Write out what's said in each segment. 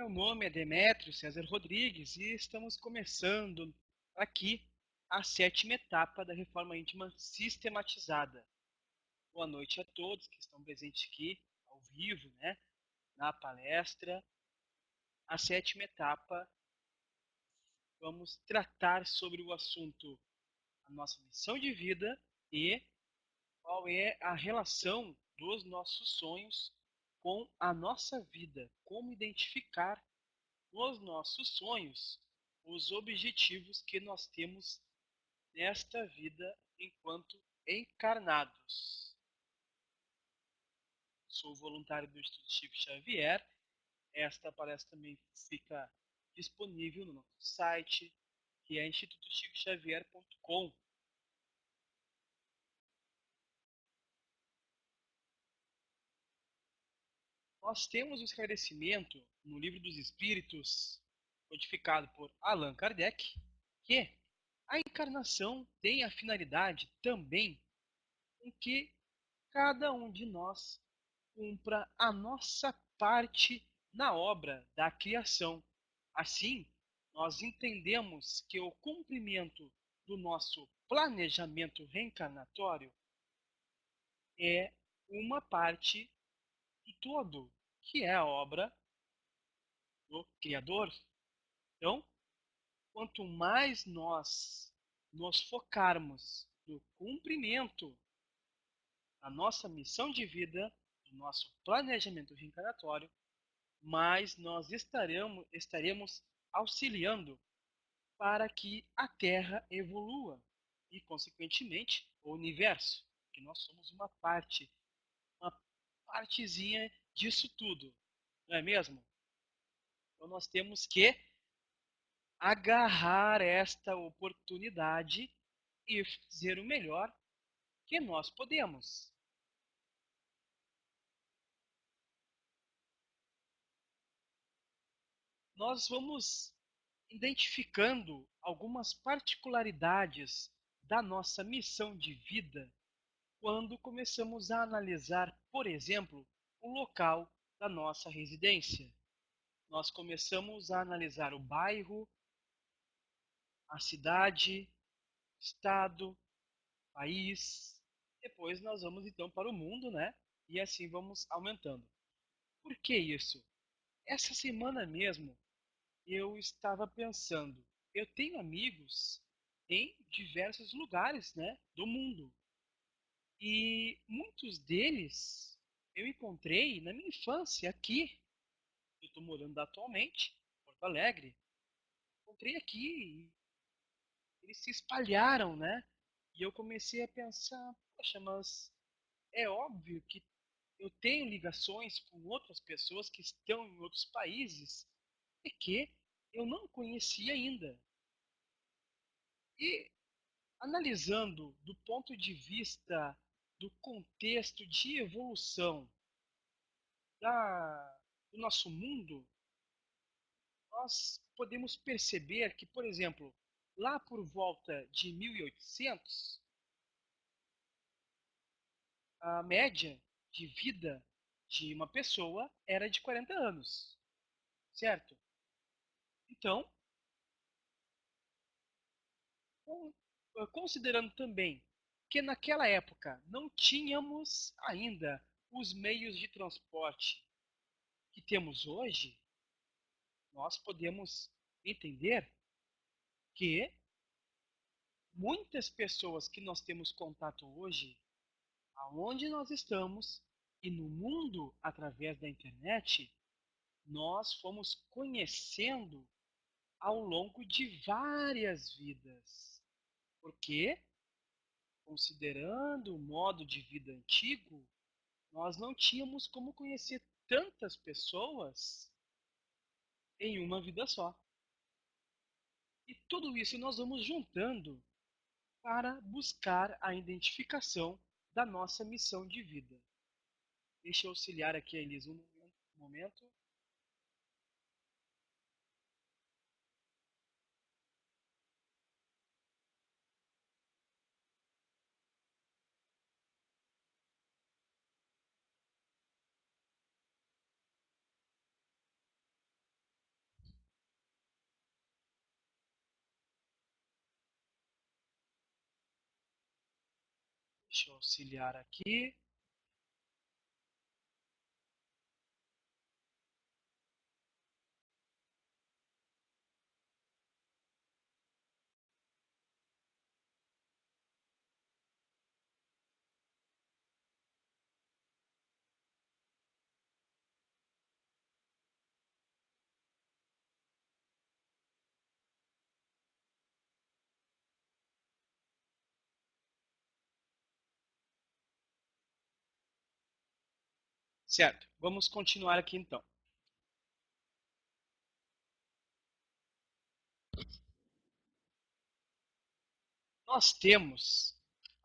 Meu nome é Demétrio César Rodrigues e estamos começando aqui a sétima etapa da reforma íntima sistematizada. Boa noite a todos que estão presentes aqui ao vivo, né, na palestra. A sétima etapa, vamos tratar sobre o assunto a nossa missão de vida e qual é a relação dos nossos sonhos com a nossa vida, como identificar nos nossos sonhos os objetivos que nós temos nesta vida enquanto encarnados. Sou voluntário do Instituto Chico Xavier. Esta palestra também fica disponível no nosso site, que é institutochicoxavier.com. Nós temos um esclarecimento no Livro dos Espíritos, codificado por Allan Kardec, que a encarnação tem a finalidade também em que cada um de nós cumpra a nossa parte na obra da criação. Assim, nós entendemos que o cumprimento do nosso planejamento reencarnatório é uma parte do todo, que é a obra do Criador. Então, quanto mais nós nos focarmos no cumprimento da nossa missão de vida, do nosso planejamento reencarnatório, mais nós estaremos auxiliando para que a Terra evolua e, consequentemente, o universo, que nós somos uma partezinha disso tudo, não é mesmo? Então nós temos que agarrar esta oportunidade e fazer o melhor que nós podemos. Nós vamos identificando algumas particularidades da nossa missão de vida quando começamos a analisar, por exemplo, o local da nossa residência. Nós começamos a analisar o bairro, a cidade, estado, país. Depois nós vamos então para o mundo, né? E assim vamos aumentando. Por que isso? Essa semana mesmo eu estava pensando, eu tenho amigos em diversos lugares, né, do mundo. E muitos deles eu encontrei na minha infância aqui. Eu estou morando atualmente em Porto Alegre. Encontrei aqui e eles se espalharam, né? E eu comecei a pensar, poxa, mas é óbvio que eu tenho ligações com outras pessoas que estão em outros países e que eu não conhecia ainda. E analisando do ponto de vista do contexto de evolução da, do nosso mundo, nós podemos perceber que, por exemplo, lá por volta de 1800, a média de vida de uma pessoa era de 40 anos, certo? Então, considerando também que naquela época não tínhamos ainda os meios de transporte que temos hoje, nós podemos entender que muitas pessoas que nós temos contato hoje, aonde nós estamos e no mundo através da internet, nós fomos conhecendo ao longo de várias vidas. Porque, considerando o modo de vida antigo, nós não tínhamos como conhecer tantas pessoas em uma vida só. E tudo isso nós vamos juntando para buscar a identificação da nossa missão de vida. Deixa eu auxiliar aqui a Elisa um momento. Deixa eu auxiliar aqui. Certo, vamos continuar aqui então. Nós temos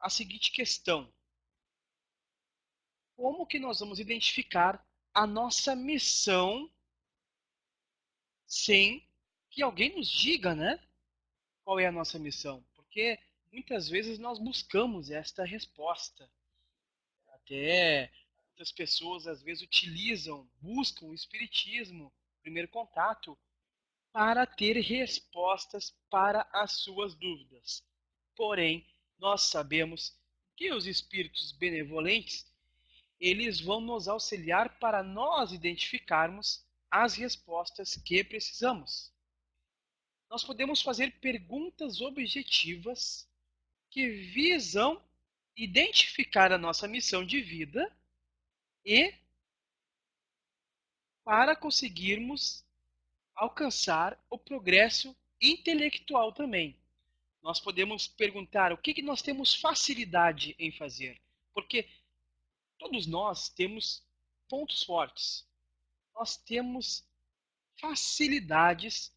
a seguinte questão: como que nós vamos identificar a nossa missão sem que alguém nos diga, né? Qual é a nossa missão? Porque muitas vezes nós buscamos esta resposta. Até muitas pessoas às vezes utilizam, buscam o espiritismo, primeiro contato, para ter respostas para as suas dúvidas. Porém, nós sabemos que os espíritos benevolentes, eles vão nos auxiliar para nós identificarmos as respostas que precisamos. Nós podemos fazer perguntas objetivas que visam identificar a nossa missão de vida e para conseguirmos alcançar o progresso intelectual também. Nós podemos perguntar o que nós temos facilidade em fazer, porque todos nós temos pontos fortes. Nós temos facilidades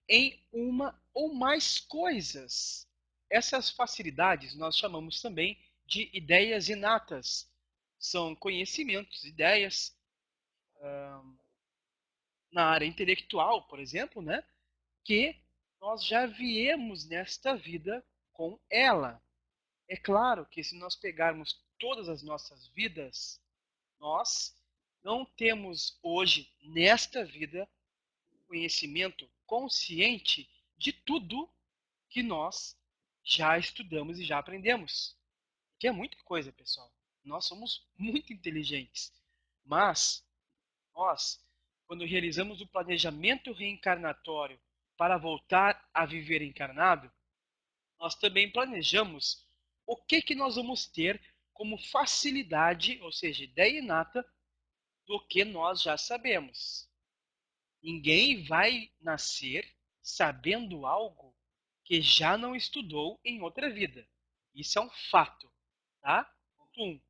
em uma ou mais coisas. Essas facilidades nós chamamos também de ideias inatas. São conhecimentos, ideias na área intelectual, por exemplo, né? Que nós já viemos nesta vida com ela. É claro que se nós pegarmos todas as nossas vidas, nós não temos hoje, nesta vida, conhecimento consciente de tudo que nós já estudamos e já aprendemos. Que é muita coisa, pessoal. Nós somos muito inteligentes. Mas nós, quando realizamos o planejamento reencarnatório para voltar a viver encarnado, nós também planejamos o que nós vamos ter como facilidade, ou seja, ideia inata, do que nós já sabemos. Ninguém vai nascer sabendo algo que já não estudou em outra vida. Isso é um fato, tá? Ponto 1.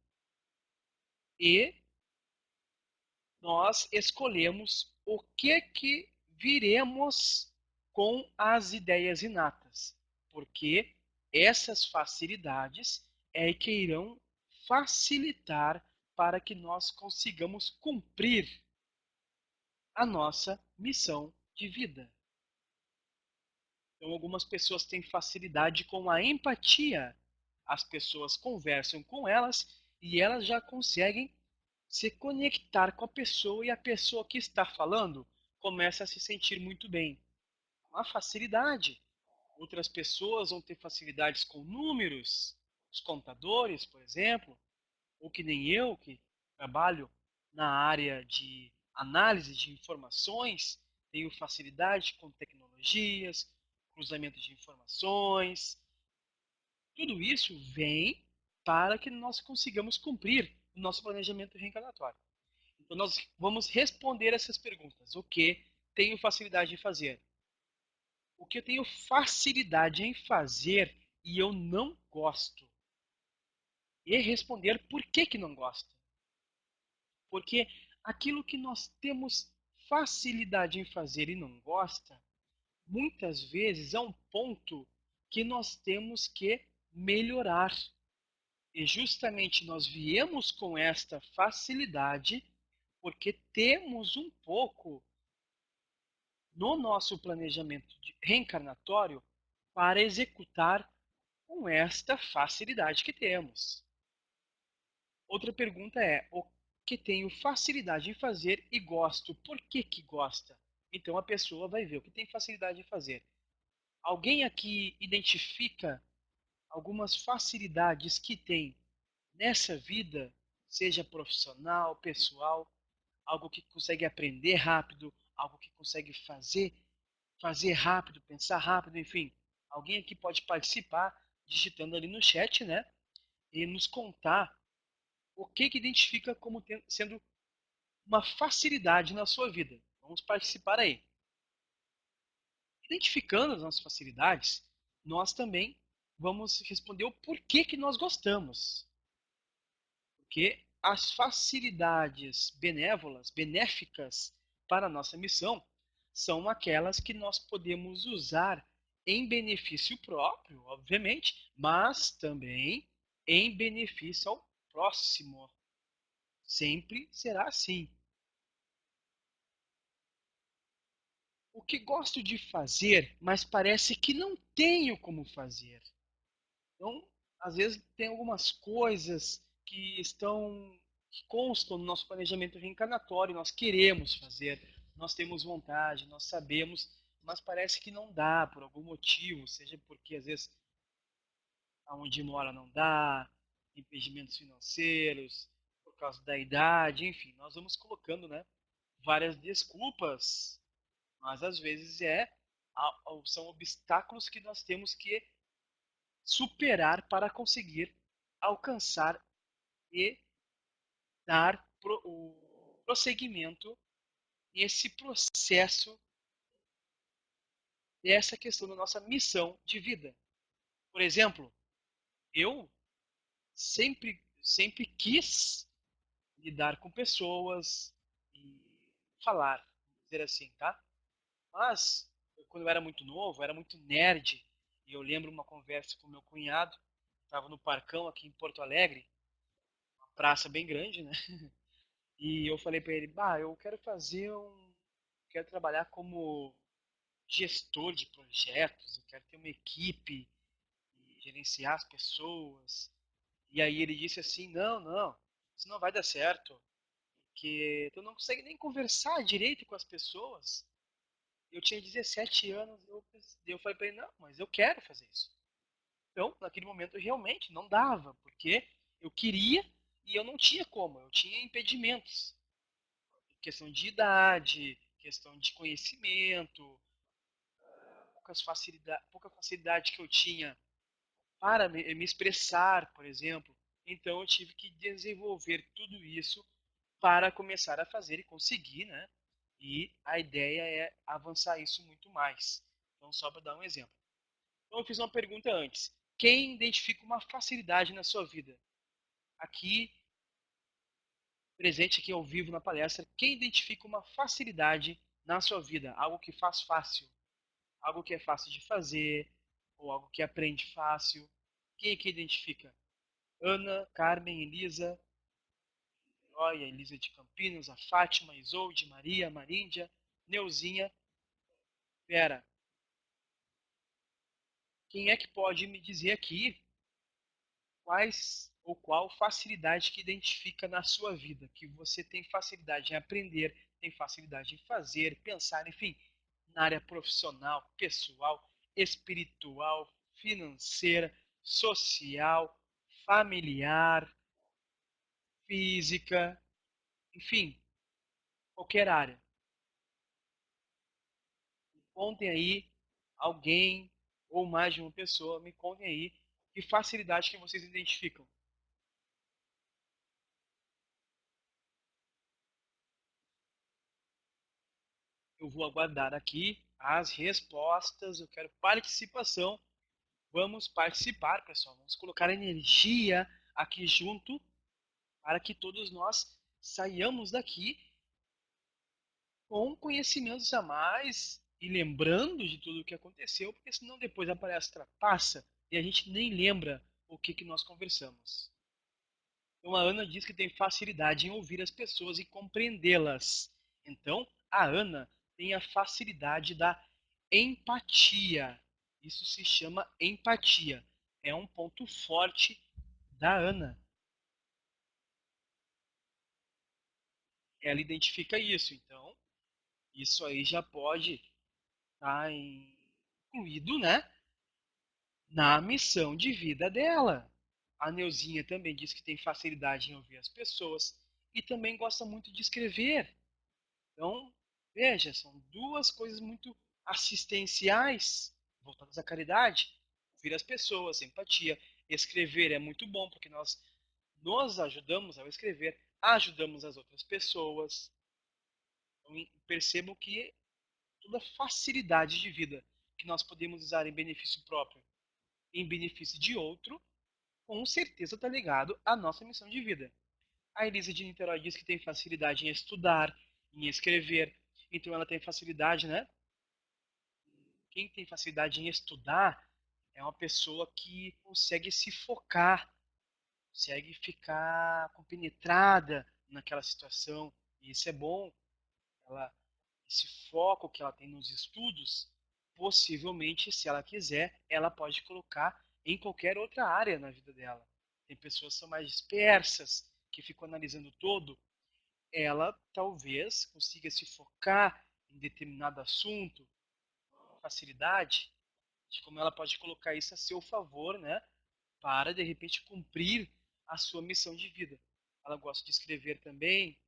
E nós escolhemos o que viremos com as ideias inatas, porque essas facilidades é que irão facilitar para que nós consigamos cumprir a nossa missão de vida. Então, algumas pessoas têm facilidade com a empatia. As pessoas conversam com elas e elas já conseguem se conectar com a pessoa e a pessoa que está falando começa a se sentir muito bem. Uma facilidade. Outras pessoas vão ter facilidades com números, os contadores, por exemplo, ou que nem eu, que trabalho na área de análise de informações, tenho facilidade com tecnologias, cruzamento de informações. Tudo isso vem para que nós consigamos cumprir o nosso planejamento reencarnatório. Então, nós vamos responder essas perguntas. O que tenho facilidade em fazer? O que eu tenho facilidade em fazer e eu não gosto? E responder por que não gosto. Porque aquilo que nós temos facilidade em fazer e não gosta, muitas vezes é um ponto que nós temos que melhorar. E justamente nós viemos com esta facilidade porque temos um pouco no nosso planejamento reencarnatório para executar com esta facilidade que temos. Outra pergunta é: o que tenho facilidade em fazer e gosto? Por que gosta? Então a pessoa vai ver o que tem facilidade em fazer. Alguém aqui identifica algumas facilidades que tem nessa vida, seja profissional, pessoal, algo que consegue aprender rápido, algo que consegue fazer rápido, pensar rápido, enfim. Alguém aqui pode participar digitando ali no chat, né? E nos contar o que identifica como sendo uma facilidade na sua vida. Vamos participar aí. Identificando as nossas facilidades, nós também vamos responder o porquê que nós gostamos. Porque as facilidades benévolas, benéficas para a nossa missão, são aquelas que nós podemos usar em benefício próprio, obviamente, mas também em benefício ao próximo. Sempre será assim. O que gosto de fazer, mas parece que não tenho como fazer. Então, às vezes tem algumas coisas que constam no nosso planejamento reencarnatório, nós queremos fazer, nós temos vontade, nós sabemos, mas parece que não dá por algum motivo, seja porque às vezes aonde mora não dá, impedimentos financeiros, por causa da idade, enfim, nós vamos colocando, né, várias desculpas, mas às vezes são obstáculos que nós temos que superar para conseguir alcançar e dar o prosseguimento nesse processo dessa questão da nossa missão de vida. Por exemplo, eu sempre quis lidar com pessoas e falar, vamos dizer assim, tá? Mas quando eu era muito novo, eu era muito nerd, e eu lembro uma conversa com meu cunhado, estava no Parcão aqui em Porto Alegre, uma praça bem grande, né? E eu falei para ele, bah, quero trabalhar como gestor de projetos, eu quero ter uma equipe e gerenciar as pessoas. E aí ele disse assim, não, isso não vai dar certo, porque tu não consegue nem conversar direito com as pessoas. Eu tinha 17 anos, eu falei para ele, não, mas eu quero fazer isso. Então, naquele momento, realmente não dava, porque eu queria e eu não tinha como, eu tinha impedimentos. Questão de idade, questão de conhecimento, pouca facilidade que eu tinha para me expressar, por exemplo. Então eu tive que desenvolver tudo isso para começar a fazer e conseguir, né? E a ideia é avançar isso muito mais. Então, só para dar um exemplo. Então, eu fiz uma pergunta antes. Quem identifica uma facilidade na sua vida? Aqui, presente aqui ao vivo na palestra, quem identifica uma facilidade na sua vida? Algo que faz fácil, algo que é fácil de fazer, ou algo que aprende fácil. Quem é que identifica? Ana, Carmen, Elisa, olha, Elisa de Campinas, a Fátima, Isolde, Maria, Maríndia, Neuzinha, Vera. Quem é que pode me dizer aqui quais ou qual facilidade que identifica na sua vida? Que você tem facilidade em aprender, tem facilidade em fazer, pensar, enfim, na área profissional, pessoal, espiritual, financeira, social, familiar, física, enfim, qualquer área. Contem aí alguém ou mais de uma pessoa, me contem aí que facilidade que vocês identificam. Eu vou aguardar aqui as respostas, eu quero participação. Vamos participar, pessoal. Vamos colocar energia aqui junto para que todos nós saiamos daqui com conhecimentos a mais e lembrando de tudo o que aconteceu, porque senão depois a palestra passa e a gente nem lembra o que nós conversamos. Então a Ana diz que tem facilidade em ouvir as pessoas e compreendê-las. Então a Ana tem a facilidade da empatia. Isso se chama empatia. É um ponto forte da Ana. Ela identifica isso. Então isso aí já pode estar incluído, né, na missão de vida dela. A Neuzinha também diz que tem facilidade em ouvir as pessoas e também gosta muito de escrever. Então, veja, são duas coisas muito assistenciais, voltadas à caridade. Ouvir as pessoas, empatia. Escrever é muito bom, porque nós nos ajudamos ao escrever, ajudamos as outras pessoas. Então, percebam que toda facilidade de vida que nós podemos usar em benefício próprio, em benefício de outro, com certeza está ligado à nossa missão de vida. A Elisa de Niterói diz que tem facilidade em estudar, em escrever, então ela tem facilidade, né? Quem tem facilidade em estudar é uma pessoa que consegue se focar, consegue ficar compenetrada naquela situação, e isso é bom. Ela, esse foco que ela tem nos estudos, possivelmente, se ela quiser, ela pode colocar em qualquer outra área na vida dela. Tem pessoas que são mais dispersas, que ficam analisando todo. Ela talvez consiga se focar em determinado assunto, com facilidade, de como ela pode colocar isso a seu favor, né? Para, de repente, cumprir a sua missão de vida. Ela gosta de escrever também.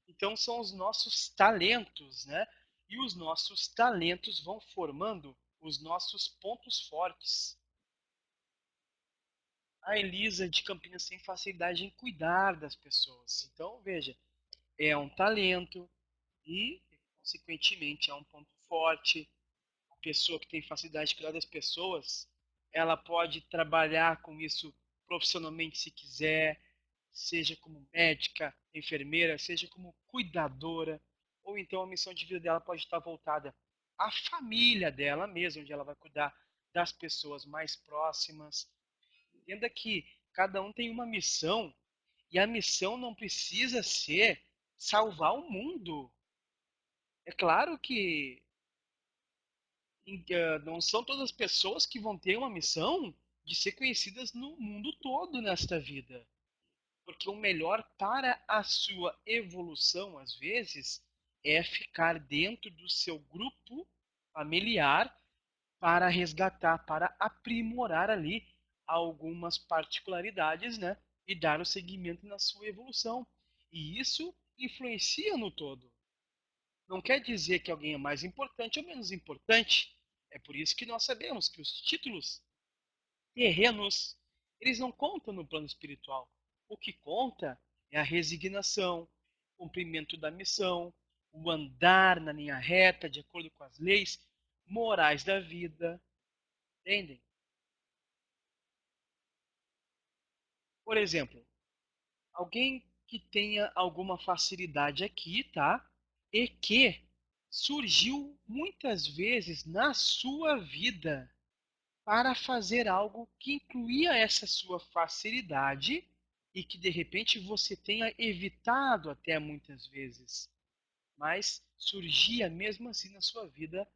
Então, são os nossos talentos, né? E os nossos talentos vão formando os nossos pontos fortes. A Elisa de Campinas tem facilidade em cuidar das pessoas. Então, veja, é um talento e, consequentemente, é um ponto forte. A pessoa que tem facilidade de cuidar das pessoas, ela pode trabalhar com isso profissionalmente se quiser, seja como médica, enfermeira, seja como cuidadora, ou então a missão de vida dela pode estar voltada à família dela mesma, onde ela vai cuidar das pessoas mais próximas. Entenda que cada um tem uma missão, e a missão não precisa ser salvar o mundo. É claro que não são todas as pessoas que vão ter uma missão de ser conhecidas no mundo todo nesta vida. Porque o melhor para a sua evolução, às vezes, é ficar dentro do seu grupo familiar para resgatar, para aprimorar ali algumas particularidades, né? E dar o seguimento na sua evolução. E isso influencia no todo. Não quer dizer que alguém é mais importante ou menos importante. É por isso que nós sabemos que os títulos terrenos, eles não contam no plano espiritual. O que conta é a resignação, o cumprimento da missão, o andar na linha reta, de acordo com as leis morais da vida. Entendem? Por exemplo, alguém que tenha alguma facilidade aqui, tá? E que surgiu muitas vezes na sua vida para fazer algo que incluía essa sua facilidade e que de repente você tenha evitado até muitas vezes, mas surgia mesmo assim na sua vida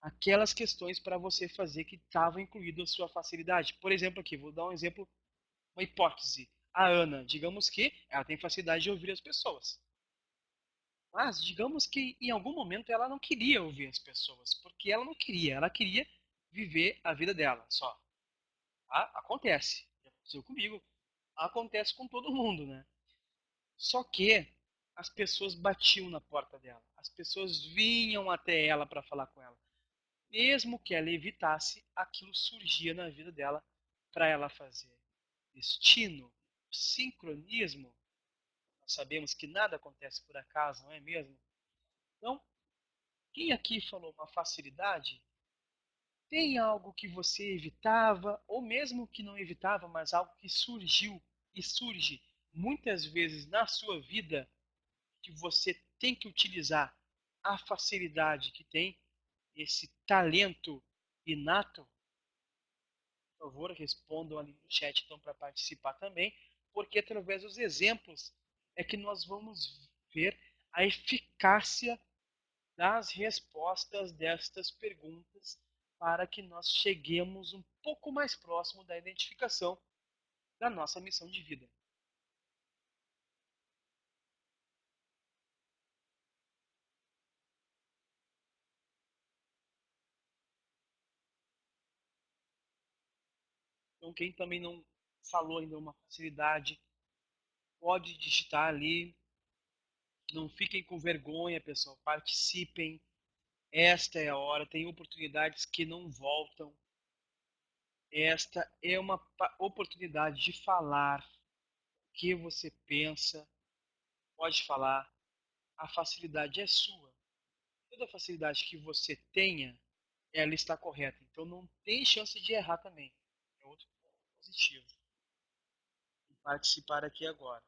aquelas questões para você fazer que estavam incluído a sua facilidade. Por exemplo, aqui, vou dar um exemplo, uma hipótese. A Ana, digamos que ela tem facilidade de ouvir as pessoas. Mas digamos que em algum momento ela não queria ouvir as pessoas, porque ela não queria, ela queria viver a vida dela só. Acontece. Já aconteceu comigo. Acontece com todo mundo, né? Só que as pessoas batiam na porta dela. As pessoas vinham até ela para falar com ela. Mesmo que ela evitasse, aquilo surgia na vida dela para ela fazer. Destino, sincronismo. Nós sabemos que nada acontece por acaso, não é mesmo? Então, quem aqui falou uma facilidade, tem algo que você evitava, ou mesmo que não evitava, mas algo que surgiu e surge muitas vezes na sua vida, que você tem que utilizar a facilidade que tem, esse talento inato? Por favor, respondam ali no chat então para participar também, porque através dos exemplos é que nós vamos ver a eficácia das respostas destas perguntas para que nós cheguemos um pouco mais próximo da identificação da nossa missão de vida. Então, quem também não falou ainda uma facilidade, pode digitar ali. Não fiquem com vergonha, pessoal. Participem. Esta é a hora. Tem oportunidades que não voltam. Esta é uma oportunidade de falar o que você pensa. Pode falar. A facilidade é sua. Toda facilidade que você tenha, ela está correta. Então não tem chance de errar também. É outro ponto positivo. Vou participar aqui agora.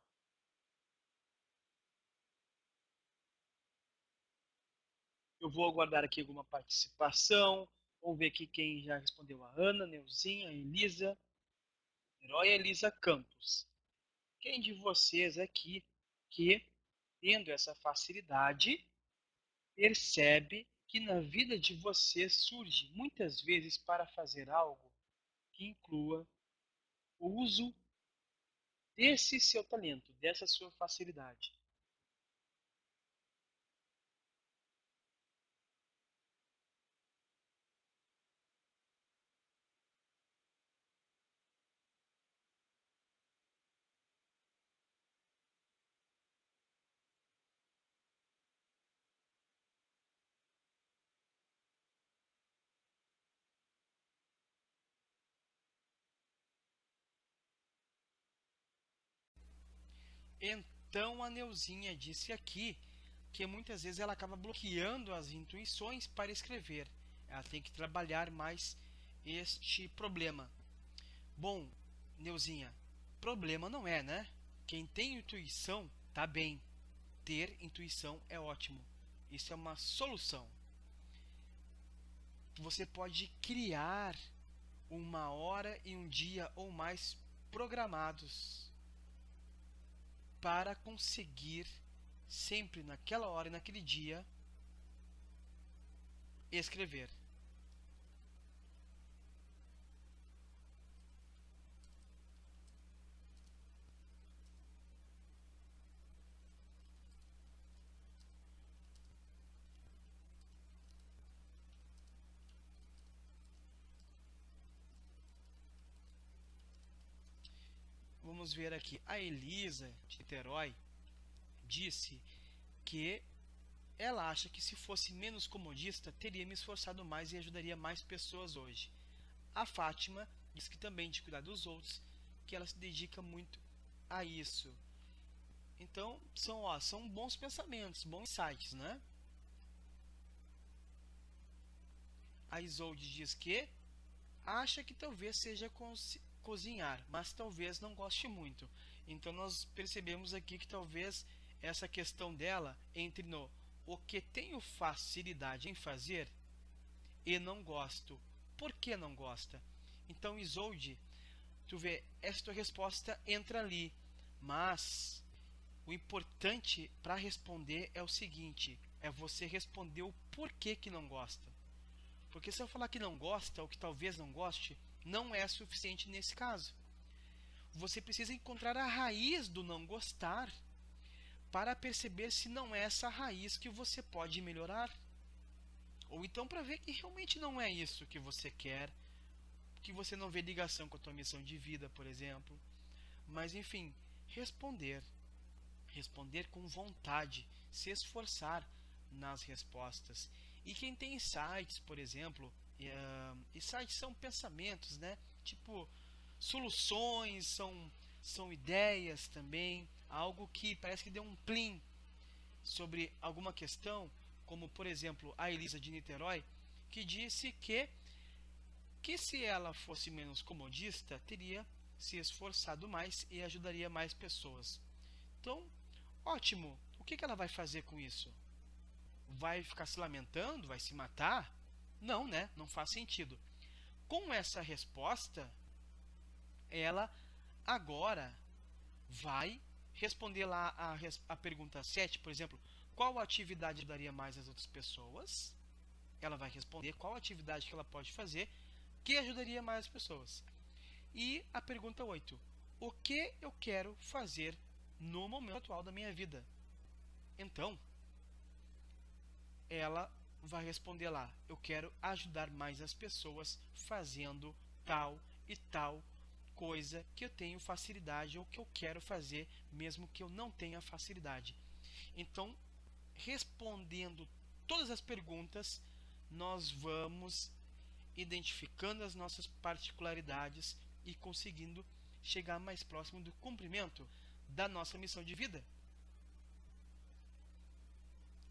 Eu vou aguardar aqui alguma participação. Vamos ver aqui quem já respondeu. A Ana, Neuzinha, a Elisa, Herói Elisa Campos. Quem de vocês aqui que, tendo essa facilidade, percebe que na vida de vocês surge muitas vezes para fazer algo que inclua o uso desse seu talento, dessa sua facilidade? Então a Neuzinha disse aqui que muitas vezes ela acaba bloqueando as intuições para escrever. Ela tem que trabalhar mais este problema. Bom, Neuzinha, problema não é, né? Quem tem intuição tá bem. Ter intuição é ótimo. Isso é uma solução. Você pode criar uma hora e um dia ou mais programados para conseguir sempre naquela hora e naquele dia escrever. Vamos ver aqui. A Elisa de Niterói disse que ela acha que se fosse menos comodista, teria me esforçado mais e ajudaria mais pessoas hoje. A Fátima diz que também de cuidar dos outros, que ela se dedica muito a isso. Então, são bons pensamentos, bons insights, né? A Isolde diz que acha que talvez seja cozinhar, mas talvez não goste muito. Então nós percebemos aqui que talvez essa questão dela entre no o que tenho facilidade em fazer e não gosto. Por que não gosta? Então, Isolde, tu vê, essa tua resposta entra ali. Mas o importante para responder é o seguinte, é você responder o porquê que não gosta. Porque se eu falar que não gosta ou que talvez não goste, não é suficiente nesse caso. Você precisa encontrar a raiz do não gostar para perceber se não é essa raiz que você pode melhorar. Ou então para ver que realmente não é isso que você quer, que você não vê ligação com a tua missão de vida, por exemplo. Mas enfim, responder. Responder com vontade, se esforçar nas respostas. E quem tem insights, por exemplo, insights são pensamentos, né? Tipo, soluções, são ideias também, algo que parece que deu um plim sobre alguma questão, como por exemplo a Elisa de Niterói, que disse que se ela fosse menos comodista, teria se esforçado mais e ajudaria mais pessoas. Então, ótimo. O que ela vai fazer com isso? Vai ficar se lamentando? Vai se matar? Não, né? Não faz sentido. Com essa resposta, ela agora vai responder lá a pergunta 7, por exemplo, qual atividade ajudaria mais as outras pessoas? Ela vai responder qual atividade que ela pode fazer que ajudaria mais as pessoas. E a pergunta 8, o que eu quero fazer no momento atual da minha vida? Então, ela vai responder lá, eu quero ajudar mais as pessoas fazendo tal e tal coisa que eu tenho facilidade ou que eu quero fazer, mesmo que eu não tenha facilidade. Então, respondendo todas as perguntas, nós vamos identificando as nossas particularidades e conseguindo chegar mais próximo do cumprimento da nossa missão de vida.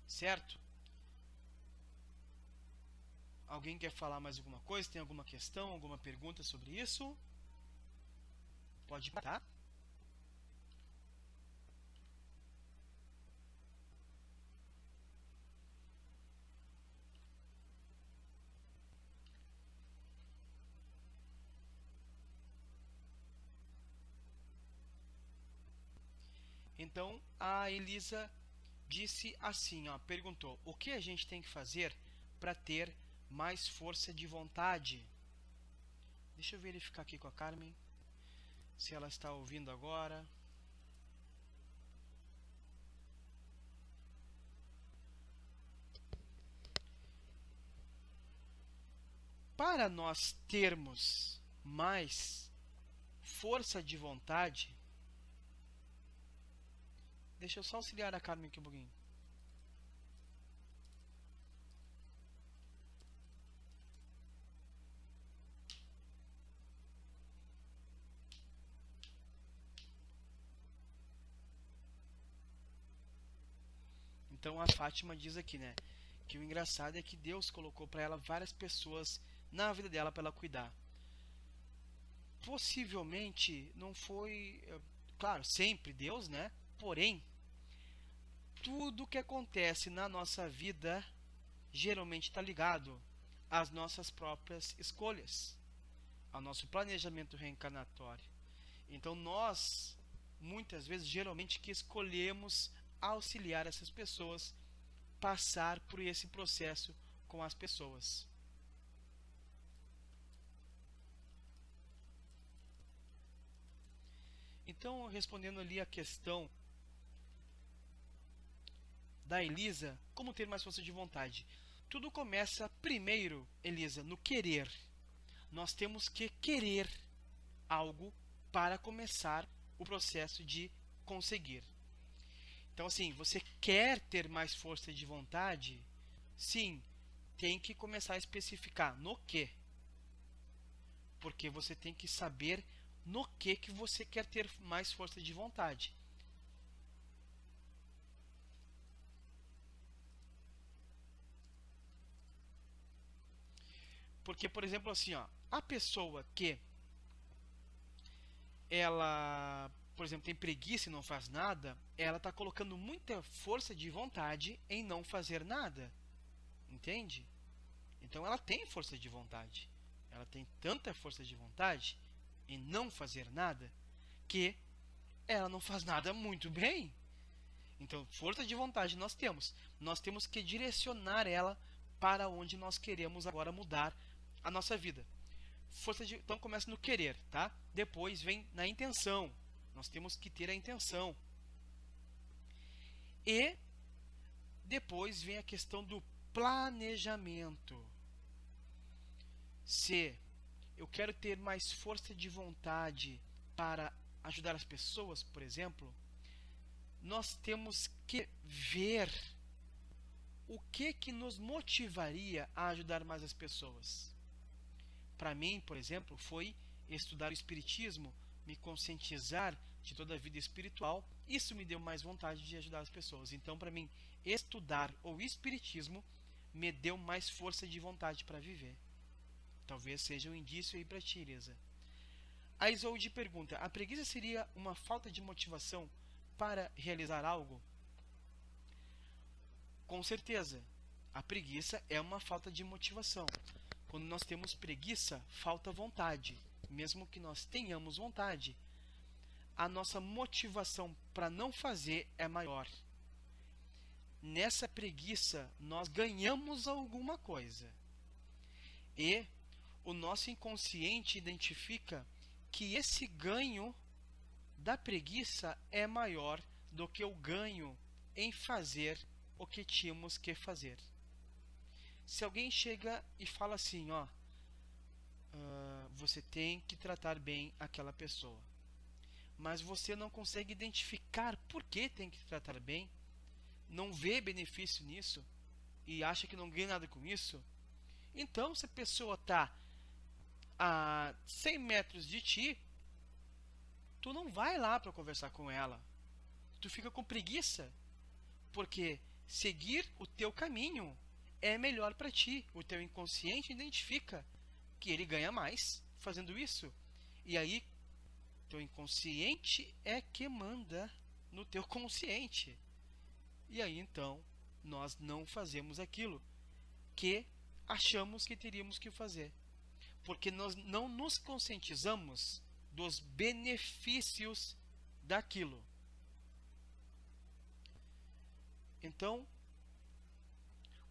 Certo? Alguém quer falar mais alguma coisa? Tem alguma questão, alguma pergunta sobre isso? Pode tá? Então a Elisa disse assim, ó, perguntou: o que a gente tem que fazer para ter mais força de vontade? Deixa eu verificar aqui com a Carmen se ela está ouvindo agora. Para nós termos mais força de vontade, deixa eu só auxiliar a Carmen aqui um pouquinho. Então a Fátima diz aqui, né, que o engraçado é que Deus colocou para ela várias pessoas na vida dela para ela cuidar. Possivelmente não foi, claro, sempre Deus, né? Porém, tudo que acontece na nossa vida geralmente está ligado às nossas próprias escolhas, ao nosso planejamento reencarnatório. Então nós, muitas vezes, geralmente que escolhemos auxiliar essas pessoas, passar por esse processo com as pessoas. Então, respondendo ali a questão da Elisa, como ter mais força de vontade? Tudo começa primeiro, Elisa, no querer. Nós temos que querer algo para começar o processo de conseguir. Então, assim, você quer ter mais força de vontade? Sim, tem que começar a especificar no que. Porque você tem que saber no que você quer ter mais força de vontade. Porque, por exemplo, assim, ó, a pessoa que ela, por exemplo, tem preguiça e não faz nada, ela está colocando muita força de vontade em não fazer nada. Entende? Então ela tem força de vontade. Ela tem tanta força de vontade em não fazer nada que ela não faz nada muito bem. Então, força de vontade nós temos. Nós temos que direcionar ela para onde nós queremos agora mudar a nossa vida. Então começa no querer, tá? Depois vem na intenção. Nós temos que ter a intenção. E depois vem a questão do planejamento. Se eu quero ter mais força de vontade para ajudar as pessoas, por exemplo, nós temos que ver o que nos motivaria a ajudar mais as pessoas. Para mim, por exemplo, foi estudar o Espiritismo, me conscientizar de toda a vida espiritual. Isso me deu mais vontade de ajudar as pessoas. Então, para mim, estudar o Espiritismo me deu mais força de vontade para viver. Talvez seja um indício aí para ti, Elisa. A Isolde pergunta: a preguiça seria uma falta de motivação para realizar algo? Com certeza, a preguiça é uma falta de motivação. Quando nós temos preguiça, falta vontade. Mesmo que nós tenhamos vontade, a nossa motivação para não fazer é maior. Nessa preguiça, nós ganhamos alguma coisa. E o nosso inconsciente identifica que esse ganho da preguiça é maior do que o ganho em fazer o que tínhamos que fazer. Se alguém chega e fala assim, ó, você tem que tratar bem aquela pessoa. Mas você não consegue identificar por que tem que tratar bem, não vê benefício nisso e acha que não ganha nada com isso. Então, se a pessoa está a 100 metros de ti, tu não vai lá para conversar com ela. Tu fica com preguiça, porque seguir o teu caminho é melhor para ti. O teu inconsciente identifica que ele ganha mais fazendo isso. E aí, teu inconsciente é que manda no teu consciente. E aí, então, nós não fazemos aquilo que achamos que teríamos que fazer. Porque nós não nos conscientizamos dos benefícios daquilo. Então,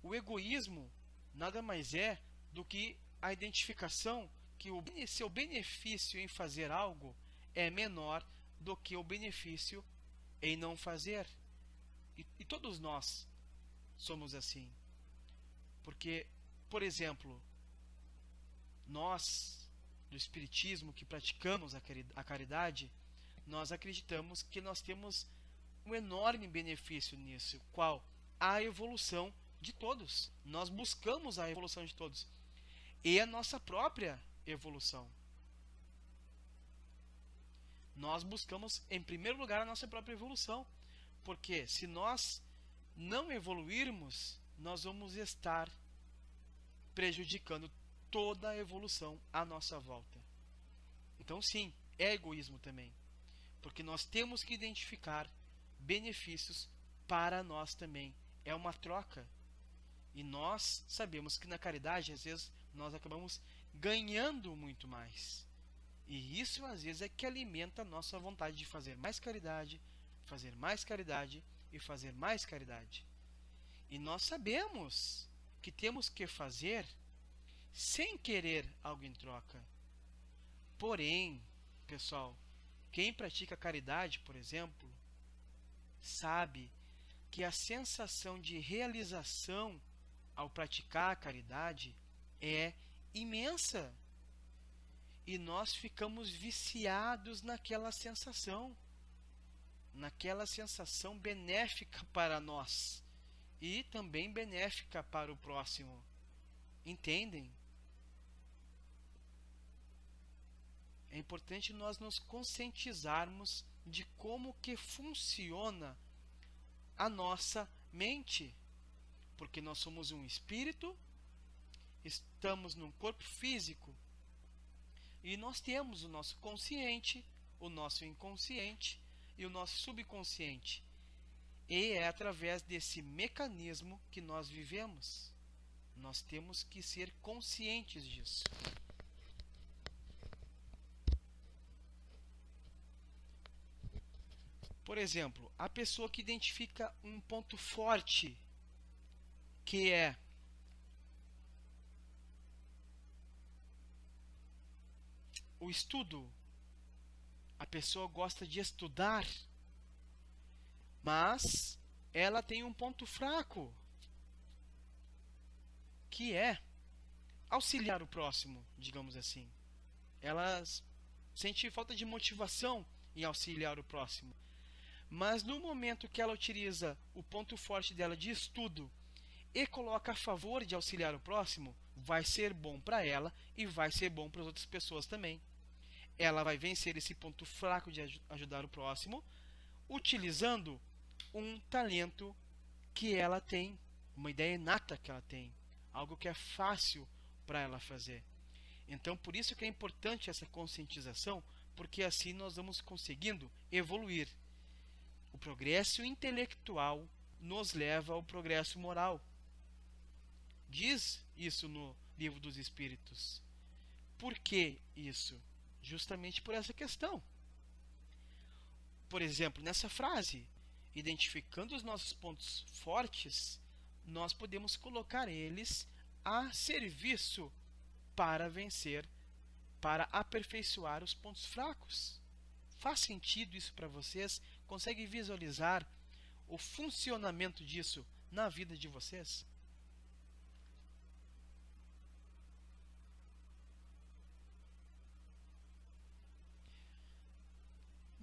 o egoísmo nada mais é do que a identificação que o seu benefício em fazer algo é menor do que o benefício em não fazer. E todos nós somos assim. Porque, por exemplo, nós do Espiritismo que praticamos a caridade, nós acreditamos que nós temos um enorme benefício nisso, qual? A evolução de todos. Nós buscamos a evolução de todos e a nossa própria evolução. Nós buscamos, em primeiro lugar, a nossa própria evolução, porque se nós não evoluirmos, nós vamos estar prejudicando toda a evolução à nossa volta. Então, sim, é egoísmo também, porque nós temos que identificar benefícios para nós também. É uma troca. E nós sabemos que na caridade, às vezes, nós acabamos ganhando muito mais. E isso, às vezes, é que alimenta a nossa vontade de fazer mais caridade, fazer mais caridade e fazer mais caridade. E nós sabemos que temos que fazer sem querer algo em troca. Porém, pessoal, quem pratica caridade, por exemplo, sabe que a sensação de realização ao praticar a caridade é imensa. E nós ficamos viciados naquela sensação benéfica para nós e também benéfica para o próximo. Entendem? É importante nós nos conscientizarmos de como que funciona a nossa mente, porque nós somos um espírito, estamos num corpo físico e nós temos o nosso consciente, o nosso inconsciente e o nosso subconsciente. E é através desse mecanismo que nós vivemos. Nós temos que ser conscientes disso. Por exemplo, a pessoa que identifica um ponto forte, que é o estudo. A pessoa gosta de estudar, mas ela tem um ponto fraco, que é auxiliar o próximo, digamos assim. Ela sente falta de motivação em auxiliar o próximo. Mas no momento que ela utiliza o ponto forte dela de estudo e coloca a favor de auxiliar o próximo, vai ser bom para ela e vai ser bom para as outras pessoas também. Ela vai vencer esse ponto fraco de ajudar o próximo, utilizando um talento que ela tem, uma ideia inata que ela tem, algo que é fácil para ela fazer. Então, por isso que é importante essa conscientização, porque assim nós vamos conseguindo evoluir. O progresso intelectual nos leva ao progresso moral. Diz isso no Livro dos Espíritos. Por que isso? Justamente por essa questão. Por exemplo, nessa frase, identificando os nossos pontos fortes, nós podemos colocar eles a serviço para vencer, para aperfeiçoar os pontos fracos. Faz sentido isso para vocês? Consegue visualizar o funcionamento disso na vida de vocês?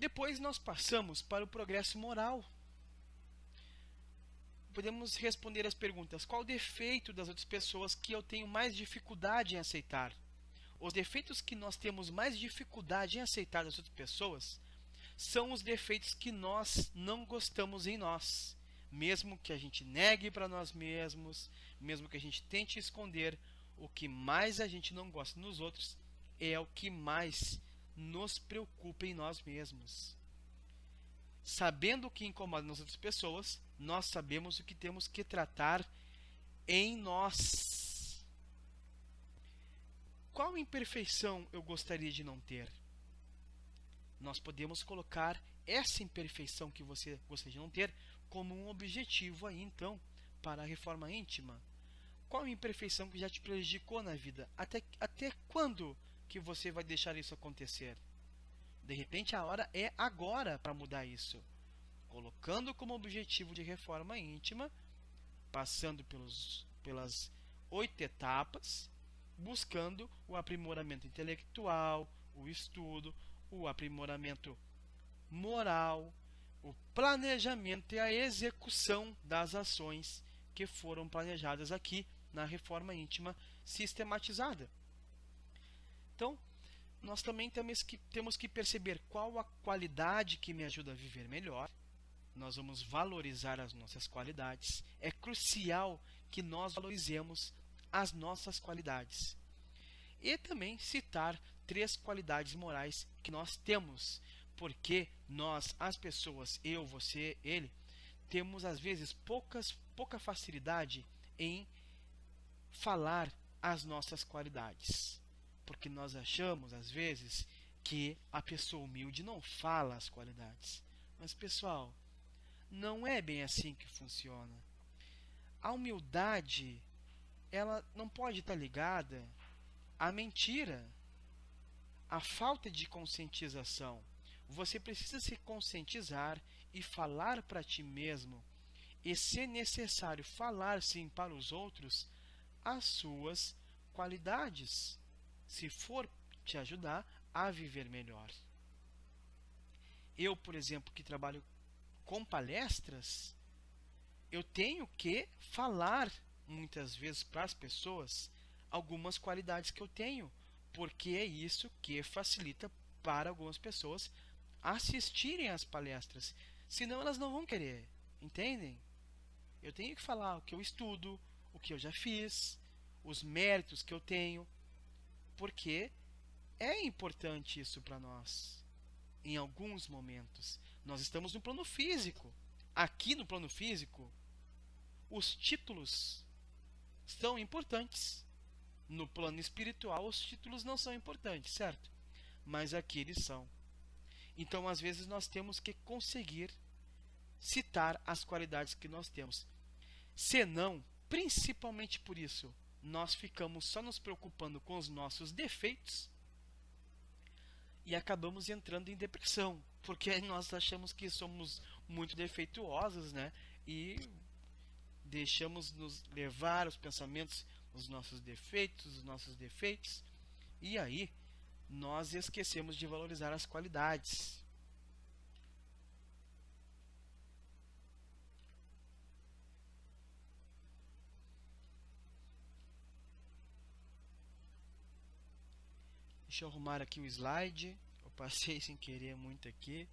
Depois nós passamos para o progresso moral. Podemos responder as perguntas: qual o defeito das outras pessoas que eu tenho mais dificuldade em aceitar? Os defeitos que nós temos mais dificuldade em aceitar das outras pessoas são os defeitos que nós não gostamos em nós. Mesmo que a gente negue para nós mesmos, mesmo que a gente tente esconder, o que mais a gente não gosta nos outros é o que mais nos preocupa em nós mesmos. Sabendo o que incomoda nas outras pessoas, nós sabemos o que temos que tratar em nós. Qual imperfeição eu gostaria de não ter? Nós podemos colocar essa imperfeição que você gostaria de não ter como um objetivo aí, então, para a reforma íntima. Qual imperfeição que já te prejudicou na vida? Até quando que você vai deixar isso acontecer? De repente a hora é agora para mudar isso. Colocando como objetivo de reforma íntima, passando pelas 8 etapas, buscando o aprimoramento intelectual, o estudo, o aprimoramento moral, o planejamento e a execução das ações que foram planejadas aqui na reforma íntima sistematizada. Então, nós também temos que perceber qual a qualidade que me ajuda a viver melhor. Nós vamos valorizar as nossas qualidades. É crucial que nós valorizemos as nossas qualidades. E também citar 3 qualidades morais que nós temos. Porque nós, as pessoas, eu, você, ele, temos às vezes pouca facilidade em falar as nossas qualidades. Porque nós achamos, às vezes, que a pessoa humilde não fala as qualidades. Mas, pessoal, não é bem assim que funciona. A humildade, ela não pode estar ligada à mentira, à falta de conscientização. Você precisa se conscientizar e falar para ti mesmo, e se necessário falar sim para os outros, as suas qualidades, se for te ajudar a viver melhor. Eu, por exemplo, que trabalho com palestras, eu tenho que falar muitas vezes para as pessoas algumas qualidades que eu tenho, porque é isso que facilita para algumas pessoas assistirem às palestras, senão elas não vão querer, entendem? Eu tenho que falar o que eu estudo, o que eu já fiz, os méritos que eu tenho, porque é importante isso para nós. Em alguns momentos, nós estamos no plano físico. Aqui no plano físico, os títulos são importantes. No plano espiritual, os títulos não são importantes, certo? Mas aqui eles são. Então, às vezes, nós temos que conseguir citar as qualidades que nós temos. Senão, principalmente por isso, nós ficamos só nos preocupando com os nossos defeitos e acabamos entrando em depressão, porque nós achamos que somos muito defeituosos, né? E deixamos nos levar os pensamentos, os nossos defeitos, e aí nós esquecemos de valorizar as qualidades. Deixa eu arrumar aqui o slide. Eu passei sem querer muito aqui.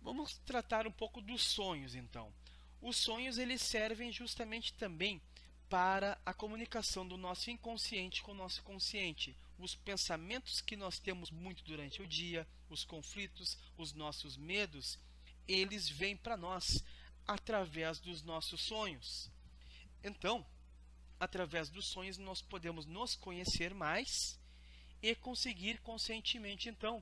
Vamos tratar um pouco dos sonhos, então. Os sonhos eles servem justamente também para a comunicação do nosso inconsciente com o nosso consciente. Os pensamentos que nós temos muito durante o dia, os conflitos, os nossos medos, eles vêm para nós através dos nossos sonhos. Então, através dos sonhos nós podemos nos conhecer mais e conseguir conscientemente, então,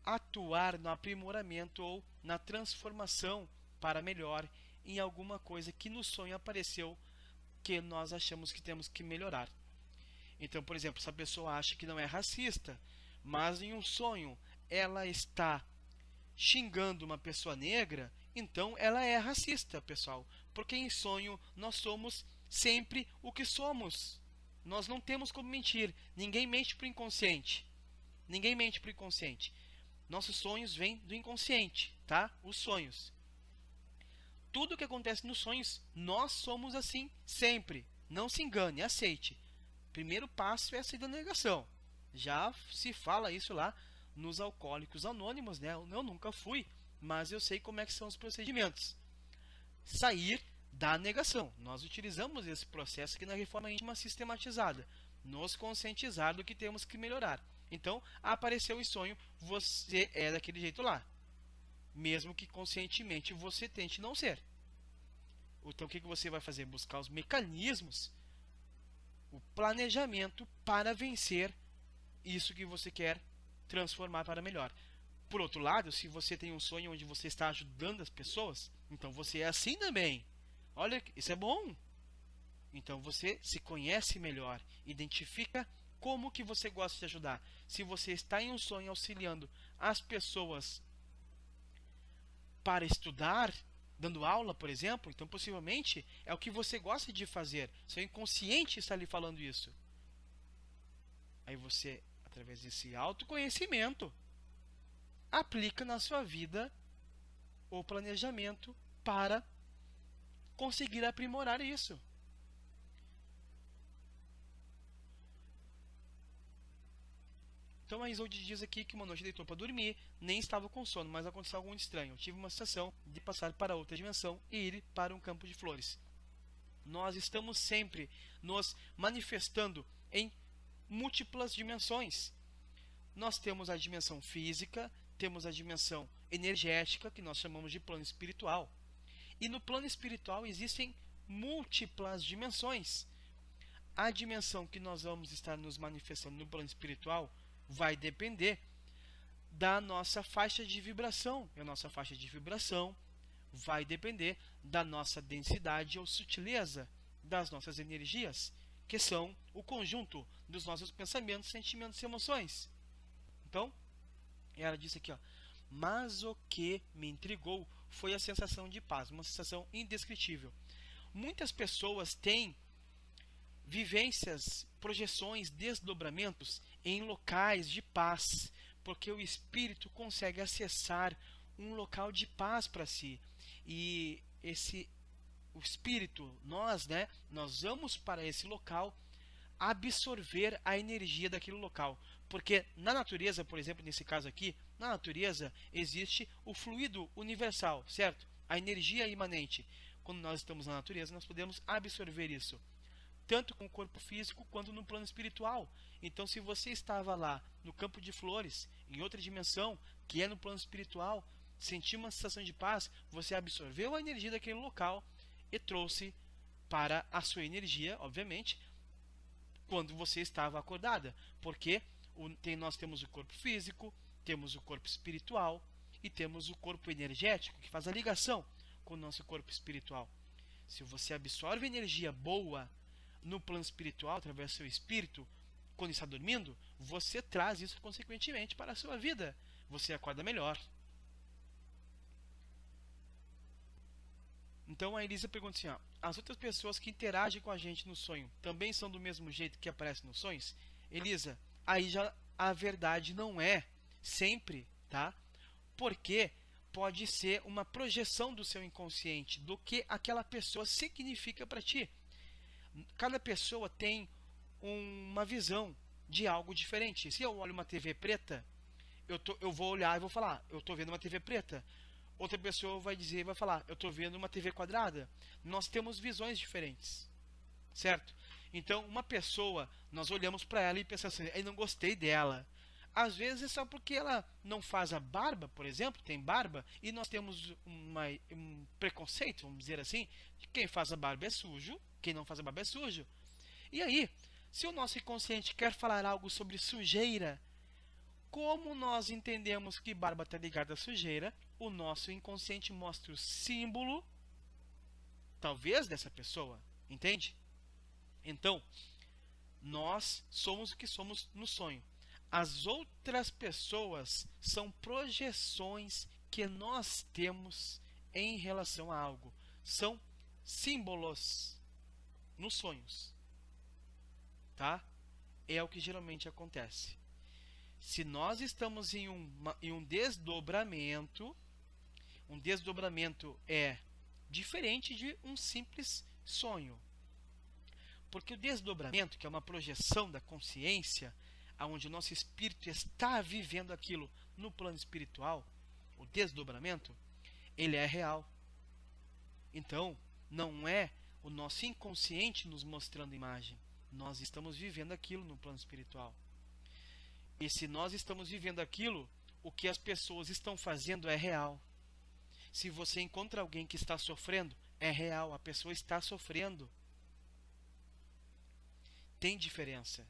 atuar no aprimoramento ou na transformação para melhor em alguma coisa que no sonho apareceu que nós achamos que temos que melhorar. Então, por exemplo, se a pessoa acha que não é racista, mas em um sonho ela está xingando uma pessoa negra, então ela é racista, pessoal. Porque em sonho nós somos sempre o que somos. Nós não temos como mentir. Ninguém mente para o inconsciente. Ninguém mente para o inconsciente. Nossos sonhos vêm do inconsciente, tá? Os sonhos. Tudo que acontece nos sonhos, nós somos assim sempre. Não se engane, aceite. Primeiro passo é sair da negação. Já se fala isso lá nos Alcoólicos Anônimos, né? Eu nunca fui, mas eu sei como é que são os procedimentos. Sair da negação. Nós utilizamos esse processo aqui na reforma íntima sistematizada. Nos conscientizar do que temos que melhorar. Então, apareceu em sonho, você é daquele jeito lá. Mesmo que conscientemente você tente não ser. Então, o que você vai fazer? Buscar os mecanismos, o planejamento para vencer isso que você quer transformar para melhor. Por outro lado, se você tem um sonho onde você está ajudando as pessoas, então você é assim também. Olha, isso é bom. Então você se conhece melhor, identifica como que você gosta de ajudar. Se você está em um sonho auxiliando as pessoas para estudar, dando aula, por exemplo, então possivelmente é o que você gosta de fazer. Seu inconsciente está lhe falando isso. Aí você, através desse autoconhecimento, aplica na sua vida o planejamento para conseguir aprimorar isso. Então a Isolde diz aqui que uma noite deitou para dormir, nem estava com sono, mas aconteceu algo estranho. Eu tive uma sensação de passar para outra dimensão e ir para um campo de flores. Nós estamos sempre nos manifestando em múltiplas dimensões. Nós temos a dimensão física, temos a dimensão energética, que nós chamamos de plano espiritual. E no plano espiritual existem múltiplas dimensões. A dimensão que nós vamos estar nos manifestando no plano espiritual vai depender da nossa faixa de vibração. E a nossa faixa de vibração vai depender da nossa densidade ou sutileza das nossas energias, que são o conjunto dos nossos pensamentos, sentimentos e emoções. Então, ela disse aqui, ó, mas o que me intrigou foi a sensação de paz, uma sensação indescritível. Muitas pessoas têm vivências, projeções, desdobramentos em locais de paz, porque o espírito consegue acessar um local de paz para si. E o espírito, nós vamos para esse local absorver a energia daquele local. Porque na natureza, por exemplo, nesse caso aqui, na natureza existe o fluido universal, certo? A energia imanente. Quando nós estamos na natureza, nós podemos absorver isso, tanto com o corpo físico quanto no plano espiritual. Então, se você estava lá no campo de flores, em outra dimensão, que é no plano espiritual, sentiu uma sensação de paz, você absorveu a energia daquele local e trouxe para a sua energia, obviamente, quando você estava acordada. Porque nós temos o corpo físico, temos o corpo espiritual e temos o corpo energético, que faz a ligação com o nosso corpo espiritual. Se você absorve energia boa no plano espiritual, através do seu espírito, quando está dormindo, você traz isso consequentemente para a sua vida. Você acorda melhor. Então a Elisa pergunta assim, ó, as outras pessoas que interagem com a gente no sonho também são do mesmo jeito que aparecem nos sonhos? Elisa, aí já a verdade não é sempre, tá? Porque pode ser uma projeção do seu inconsciente, do que aquela pessoa significa para ti. Cada pessoa tem uma visão de algo diferente. Se eu olho uma TV preta, eu vou olhar e vou falar, eu estou vendo uma TV preta. Outra pessoa vai falar, eu estou vendo uma TV quadrada. Nós temos visões diferentes, certo? Então, uma pessoa, nós olhamos para ela e pensamos assim, eu não gostei dela. Às vezes é só porque ela não faz a barba, por exemplo, tem barba, e nós temos um preconceito, vamos dizer assim, de quem faz a barba é sujo, quem não faz a barba é sujo. E aí, se o nosso inconsciente quer falar algo sobre sujeira, como nós entendemos que barba está ligada à sujeira, o nosso inconsciente mostra o símbolo, talvez, dessa pessoa, entende? Então, Nós somos o que somos no sonho. As outras pessoas são projeções que nós temos em relação a algo. São símbolos nos sonhos, tá? É o que geralmente acontece. Se nós estamos em um desdobramento, um desdobramento é diferente de um simples sonho. Porque o desdobramento, que é uma projeção da consciência, onde o nosso espírito está vivendo aquilo no plano espiritual, o desdobramento, ele é real. Então, não é o nosso inconsciente nos mostrando imagem. Nós estamos vivendo aquilo no plano espiritual. E se nós estamos vivendo aquilo, o que as pessoas estão fazendo é real. Se você encontra alguém que está sofrendo, é real, a pessoa está sofrendo. Tem diferença.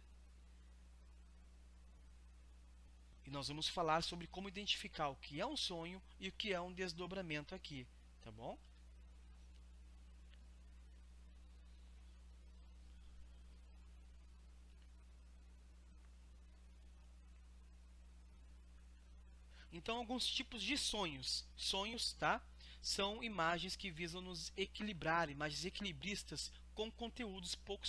E nós vamos falar sobre como identificar o que é um sonho e o que é um desdobramento aqui, tá bom? Então, alguns tipos de sonhos. Sonhos, tá? São imagens que visam nos equilibrar, imagens equilibristas com conteúdos pouco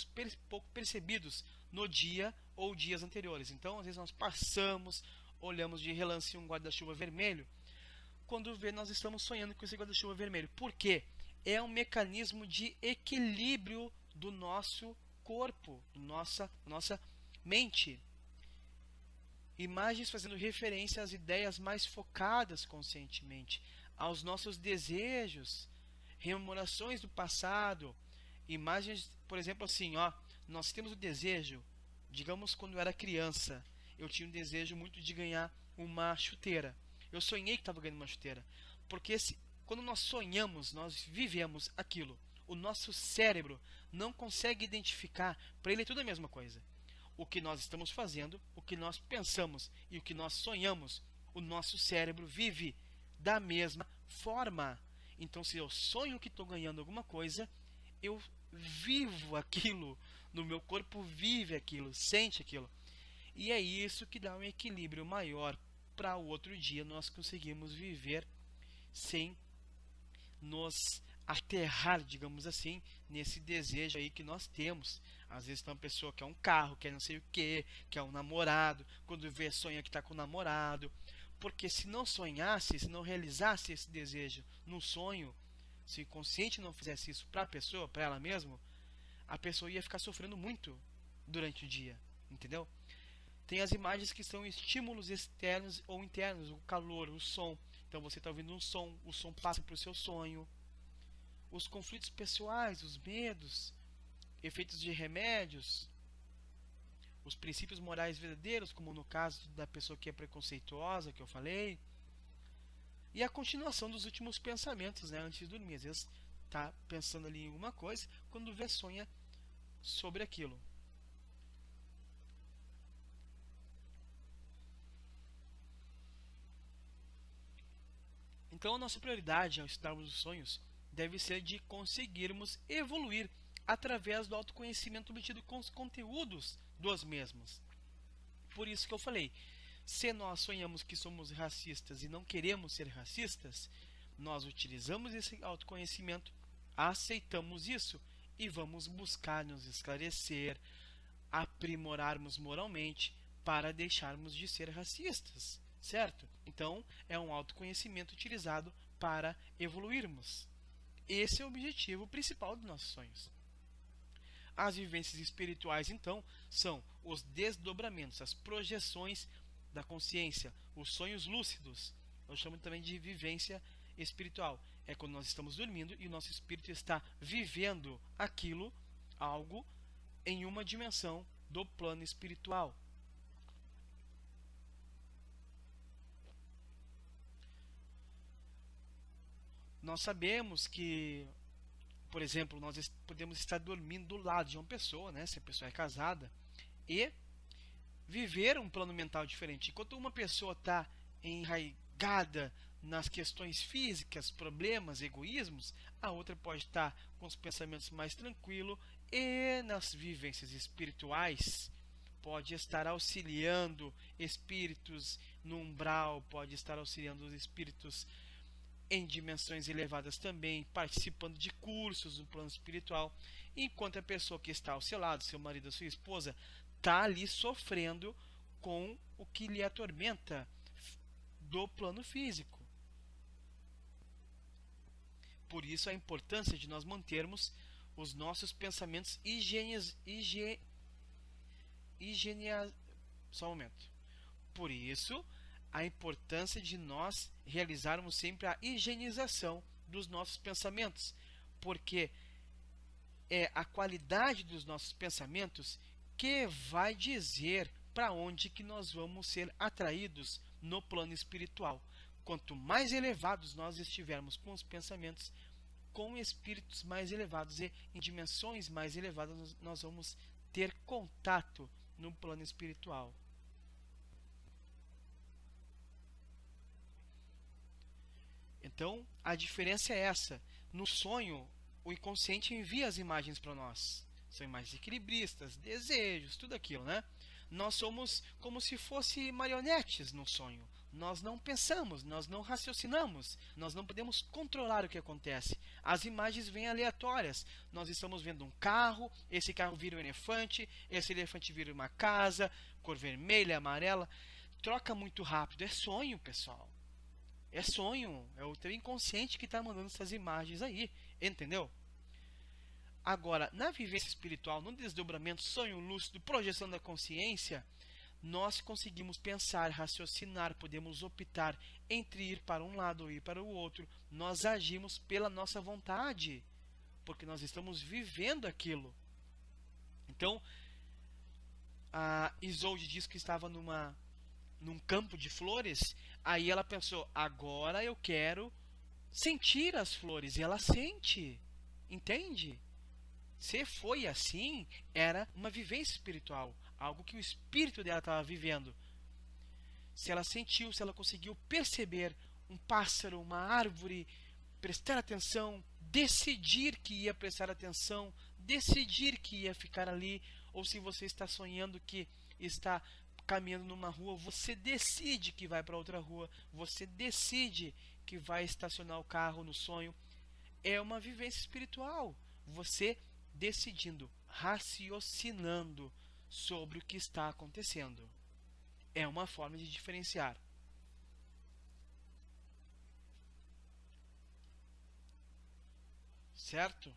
percebidos no dia ou dias anteriores. Então, às vezes nós passamos, olhamos de relance um guarda-chuva vermelho, quando vê nós estamos sonhando com esse guarda-chuva vermelho. Por quê? É um mecanismo de equilíbrio do nosso corpo, nossa mente. Imagens fazendo referência às ideias mais focadas conscientemente, aos nossos desejos, rememorações do passado. Imagens, por exemplo, assim, ó, nós temos o desejo, digamos quando eu era criança, eu tinha um desejo muito de ganhar uma chuteira. Eu sonhei que estava ganhando uma chuteira, porque quando nós sonhamos, nós vivemos aquilo. O nosso cérebro não consegue identificar, para ele é tudo a mesma coisa. O que nós estamos fazendo, o que nós pensamos e o que nós sonhamos, o nosso cérebro vive da mesma forma. Então, se eu sonho que estou ganhando alguma coisa, eu vivo aquilo, no meu corpo vive aquilo, sente aquilo. E é isso que dá um equilíbrio maior para o outro dia nós conseguimos viver sem nos aterrar, digamos assim, nesse desejo aí que nós temos. Às vezes tem uma pessoa que quer um carro, quer não sei o que, quer um namorado, quando vê sonha que está com o namorado. Porque se não sonhasse, se não realizasse esse desejo num sonho, se o inconsciente não fizesse isso para a pessoa, para ela mesma, a pessoa ia ficar sofrendo muito durante o dia, entendeu? Tem as imagens que são estímulos externos ou internos, o calor, o som. Então você está ouvindo um som, o som passa para o seu sonho. Os conflitos pessoais, os medos, efeitos de remédios, os princípios morais verdadeiros, como no caso da pessoa que é preconceituosa, que eu falei, e a continuação dos últimos pensamentos, né, antes de dormir. Às vezes está pensando ali em alguma coisa, quando vê sonha sobre aquilo. Então a nossa prioridade ao estudarmos os sonhos deve ser de conseguirmos evoluir através do autoconhecimento obtido com os conteúdos dos mesmos. Por isso que eu falei, se nós sonhamos que somos racistas e não queremos ser racistas, nós utilizamos esse autoconhecimento, aceitamos isso e vamos buscar nos esclarecer, aprimorarmos moralmente para deixarmos de ser racistas, certo? Então, é um autoconhecimento utilizado para evoluirmos. Esse é o objetivo principal dos nossos sonhos. As vivências espirituais, então, são os desdobramentos, as projeções da consciência, os sonhos lúcidos. Eu chamo também de vivência espiritual. É quando nós estamos dormindo e o nosso espírito está vivendo aquilo, algo, em uma dimensão do plano espiritual. Nós sabemos que, por exemplo, nós podemos estar dormindo do lado de uma pessoa, né, se a pessoa é casada, e viver um plano mental diferente. Enquanto uma pessoa está enraizada nas questões físicas, problemas, egoísmos, a outra pode estar com os pensamentos mais tranquilos e nas vivências espirituais pode estar auxiliando espíritos no umbral, pode estar auxiliando os espíritos em dimensões elevadas também, participando de cursos no plano espiritual, enquanto a pessoa que está ao seu lado, seu marido, sua esposa, está ali sofrendo com o que lhe atormenta do plano físico. Por isso a importância de nós mantermos os nossos pensamentos só um momento. Por isso a importância de nós realizarmos sempre a higienização dos nossos pensamentos, porque é a qualidade dos nossos pensamentos que vai dizer para onde que nós vamos ser atraídos no plano espiritual. Quanto mais elevados nós estivermos com os pensamentos, com espíritos mais elevados e em dimensões mais elevadas, nós vamos ter contato no plano espiritual. Então, a diferença é essa. No sonho, o inconsciente envia as imagens para nós. São imagens equilibristas, desejos, tudo aquilo, né? Nós somos como se fossem marionetes no sonho. Nós não pensamos, nós não raciocinamos, nós não podemos controlar o que acontece. As imagens vêm aleatórias. Nós estamos vendo um carro, esse carro vira um elefante, esse elefante vira uma casa, cor vermelha, amarela. Troca muito rápido. É sonho, pessoal. É sonho, é o teu inconsciente que está mandando essas imagens aí, entendeu? Agora, na vivência espiritual, no desdobramento, sonho lúcido, projeção da consciência, nós conseguimos pensar, raciocinar, podemos optar entre ir para um lado ou ir para o outro. Nós agimos pela nossa vontade, porque nós estamos vivendo aquilo. Então, a Isolde disse que estava num campo de flores, aí ela pensou, agora eu quero sentir as flores, e ela sente, entende? Se foi assim, era uma vivência espiritual, algo que o espírito dela estava vivendo. Se ela sentiu, se ela conseguiu perceber um pássaro, uma árvore, prestar atenção, decidir que ia prestar atenção, decidir que ia ficar ali, ou se você está sonhando que está caminhando numa rua, você decide que vai para outra rua, você decide que vai estacionar o carro no sonho. É uma vivência espiritual. Você decidindo, raciocinando sobre o que está acontecendo. É uma forma de diferenciar. Certo?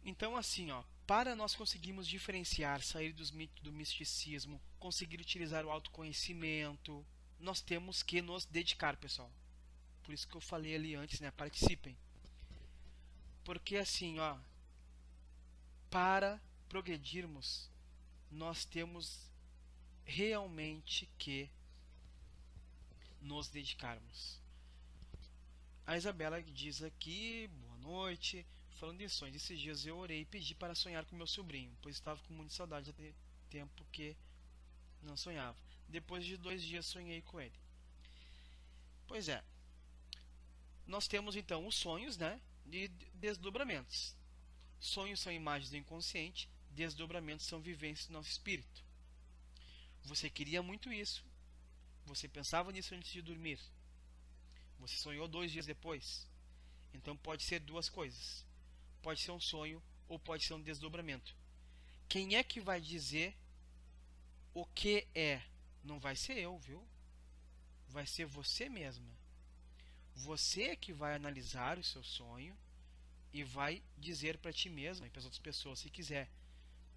Então, assim, ó, para nós conseguirmos diferenciar, sair do misticismo, conseguir utilizar o autoconhecimento, nós temos que nos dedicar, pessoal. Por isso que eu falei ali antes, né? Participem. Porque assim, ó, para progredirmos, nós temos realmente que nos dedicarmos. A Isabela diz aqui, boa noite, falando em sonhos. Esses dias eu orei e pedi para sonhar com meu sobrinho, pois estava com muita saudade de tempo que não sonhava. Depois de 2 dias sonhei com ele. Pois é. Nós temos então os sonhos, né, de desdobramentos. Sonhos são imagens do inconsciente, desdobramentos são vivências do nosso espírito. Você queria muito isso, você pensava nisso antes de dormir, você sonhou 2 dias depois. Então pode ser duas coisas. Pode ser um sonho ou pode ser um desdobramento. Quem é que vai dizer o que é? Não vai ser eu, viu? Vai ser você mesma. Você é que vai analisar o seu sonho e vai dizer para ti mesma e para as outras pessoas, se quiser.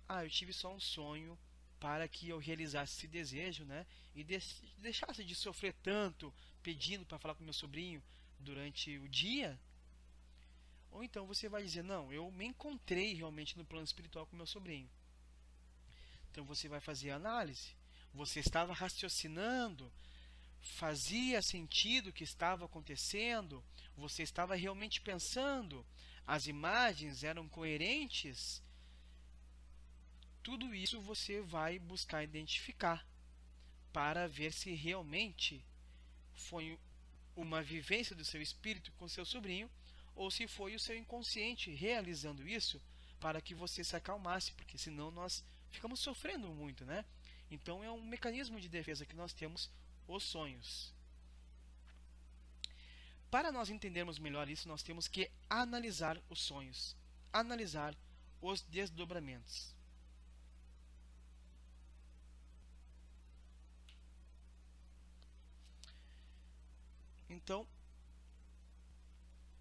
Ah, eu tive só um sonho para que eu realizasse esse desejo, né? E deixasse de sofrer tanto pedindo para falar com meu sobrinho durante o dia. Ou então você vai dizer, não, eu me encontrei realmente no plano espiritual com meu sobrinho. Então você vai fazer a análise. Você estava raciocinando, fazia sentido o que estava acontecendo, você estava realmente pensando, as imagens eram coerentes. Tudo isso você vai buscar identificar para ver se realmente foi uma vivência do seu espírito com seu sobrinho, ou se foi o seu inconsciente realizando isso para que você se acalmasse, porque senão nós ficamos sofrendo muito, né? Então é um mecanismo de defesa que nós temos, os sonhos. Para nós entendermos melhor isso, nós temos que analisar os sonhos, analisar os desdobramentos. Então,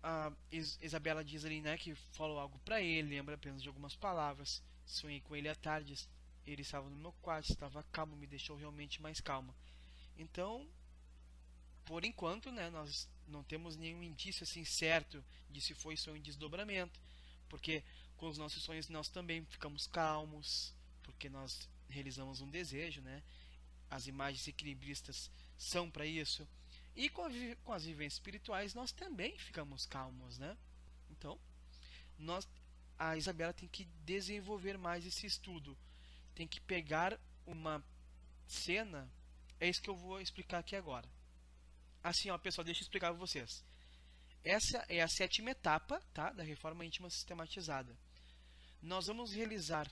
a Isabela diz ali, né, que falou algo para ele, lembra apenas de algumas palavras. Sonhei com ele à tarde, ele estava no meu quarto, estava calmo, me deixou realmente mais calma. Então, por enquanto, né, nós não temos nenhum indício assim certo de se foi sonho em desdobramento, porque com os nossos sonhos nós também ficamos calmos, porque nós realizamos um desejo, né? As imagens equilibristas são para isso. E com as vivências espirituais nós também ficamos calmos, né? Então, a Isabela tem que desenvolver mais esse estudo. Tem que pegar uma cena, é isso que eu vou explicar aqui agora. Assim, ó, pessoal, deixa eu explicar para vocês. Essa é a 7ª etapa, tá, da reforma íntima sistematizada. Nós vamos realizar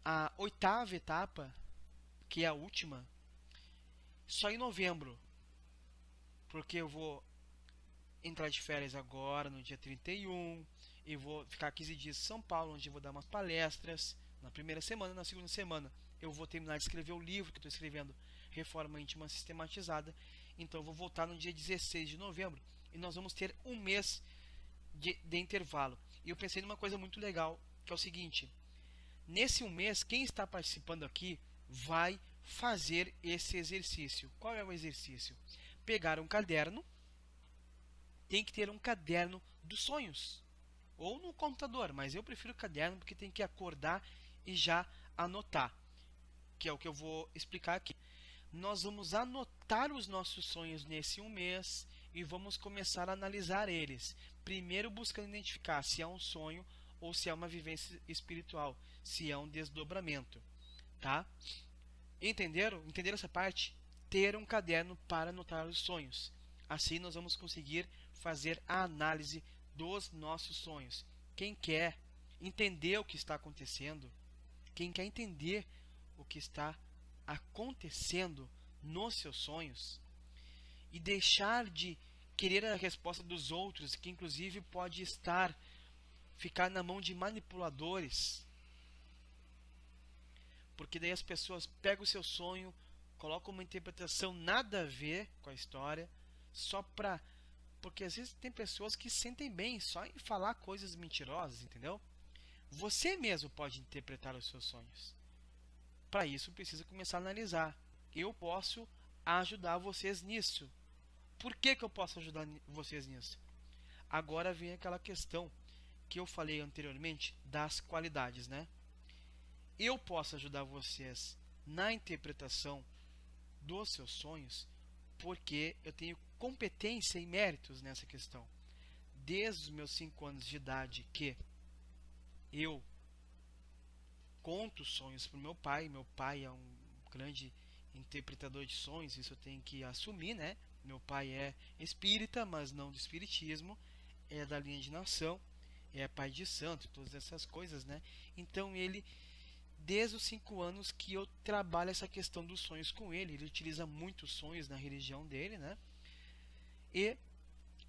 a 8ª etapa, que é a última, só em novembro. Porque eu vou entrar de férias agora, no dia 31, e vou ficar 15 dias em São Paulo, onde eu vou dar umas palestras na primeira semana. Na segunda semana eu vou terminar de escrever o livro que eu estou escrevendo, Reforma Íntima Sistematizada. Então eu vou voltar no dia 16 de novembro e nós vamos ter um mês de intervalo. E eu pensei numa coisa muito legal, que é o seguinte: nesse um mês, quem está participando aqui vai fazer esse exercício. Qual é o exercício? Pegar um caderno, tem que ter um caderno dos sonhos, ou no computador, mas eu prefiro caderno porque tem que acordar e já anotar, que é o que eu vou explicar aqui. Nós vamos anotar os nossos sonhos nesse um mês e vamos começar a analisar eles. Primeiro buscando identificar se é um sonho ou se é uma vivência espiritual, se é um desdobramento, tá? Entenderam? Entenderam essa parte? Ter um caderno para anotar os sonhos. Assim nós vamos conseguir fazer a análise dos nossos sonhos. Quem quer entender o que está acontecendo, quem quer entender o que está acontecendo nos seus sonhos e deixar de querer a resposta dos outros, que inclusive pode ficar na mão de manipuladores, porque daí as pessoas pegam o seu sonho, colocam uma interpretação nada a ver com a história, porque às vezes tem pessoas que se sentem bem só em falar coisas mentirosas, entendeu? Você mesmo pode interpretar os seus sonhos. Para isso precisa começar a analisar. Eu posso ajudar vocês nisso. Por que eu posso ajudar vocês nisso? Agora vem aquela questão que eu falei anteriormente das qualidades, né? Eu posso ajudar vocês na interpretação dos seus sonhos porque eu tenho competência e méritos nessa questão. Desde os meus 5 anos de idade que eu conto sonhos para o meu pai. Meu pai é um grande interpretador de sonhos, isso eu tenho que assumir, né? Meu pai é espírita, mas não do espiritismo, é da linha de nação, é pai de santo, todas essas coisas, né? Então ele, desde os 5 anos que eu trabalho essa questão dos sonhos com ele, ele utiliza muitos sonhos na religião dele, né? E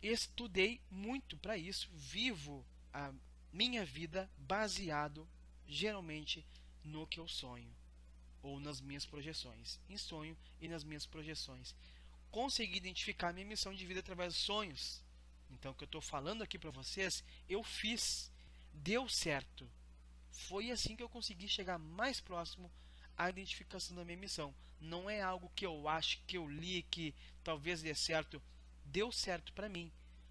estudei muito para isso, vivo a minha vida baseado geralmente no que eu sonho ou nas minhas projeções, em sonho e nas minhas projeções. Consegui identificar minha missão de vida através dos sonhos. Então o que eu estou falando aqui para vocês, eu fiz, deu certo. Foi assim que eu consegui chegar mais próximo à identificação da minha missão. Não é algo que eu acho, que eu li, que talvez dê certo. Deu certo para mim.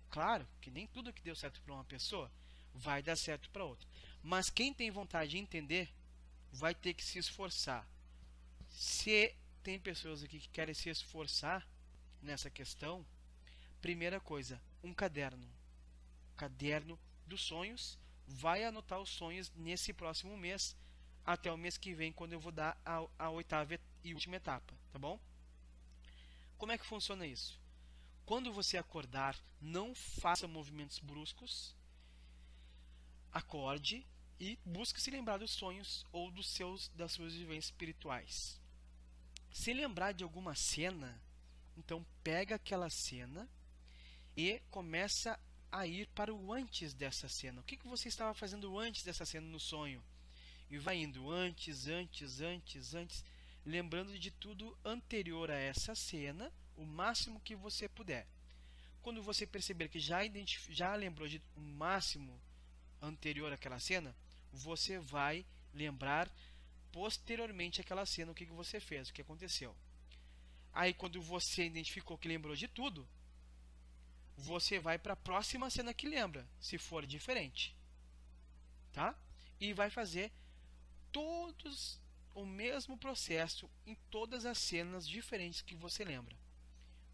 Claro que nem tudo que deu certo para uma pessoa vai dar certo para outra. Mas quem tem vontade de entender vai ter que se esforçar. Se tem pessoas aqui que querem se esforçar nessa questão, primeira coisa, um caderno. Caderno dos sonhos. Vai anotar os sonhos nesse próximo mês, até o mês que vem, quando eu vou dar a 8ª e última etapa, tá bom? Como é que funciona isso? Quando você acordar, não faça movimentos bruscos. Acorde e busque se lembrar dos sonhos ou das suas vivências espirituais. Se lembrar de alguma cena, então pega aquela cena e começa a ir para o antes dessa cena. O que você estava fazendo antes dessa cena no sonho? E vai indo antes, lembrando de tudo anterior a essa cena, o máximo que você puder. Quando você perceber que já lembrou de o máximo anterior àquela cena, você vai lembrar posteriormente àquela cena o que você fez, o que aconteceu. Aí quando você identificou que lembrou de tudo, você vai para a próxima cena que lembra, se for diferente, tá? E vai fazer todos o mesmo processo em todas as cenas diferentes que você lembra.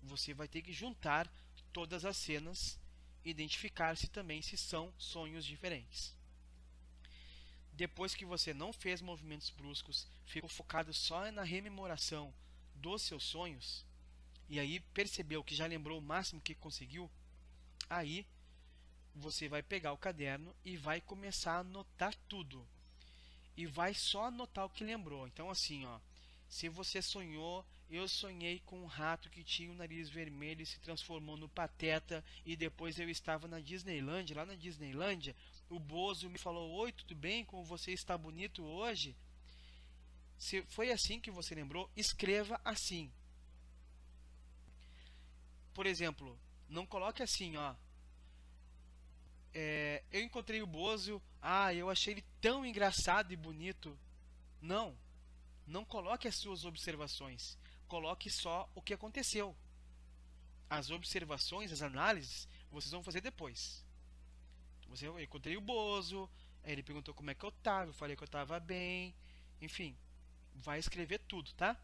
Você vai ter que juntar todas as cenas, identificar-se também se são sonhos diferentes. Depois que você não fez movimentos bruscos, ficou focado só na rememoração dos seus sonhos, e aí percebeu que já lembrou o máximo que conseguiu, aí você vai pegar o caderno e vai começar a anotar tudo. E vai só anotar o que lembrou. Então assim, ó, se você sonhou, eu sonhei com um rato que tinha o nariz vermelho e se transformou no Pateta, e depois eu estava na Disneylândia, lá na Disneylândia, o Bozo me falou: "Oi, tudo bem? Como você está bonito hoje?" Se foi assim que você lembrou, escreva assim. Por exemplo, não coloque assim, ó. Eu encontrei o Bozo, eu achei ele tão engraçado e bonito. Não, não coloque as suas observações. Coloque só o que aconteceu. As observações, as análises, vocês vão fazer depois. Eu encontrei o Bozo, aí ele perguntou como é que eu estava, eu falei que eu estava bem. Enfim, vai escrever tudo, tá?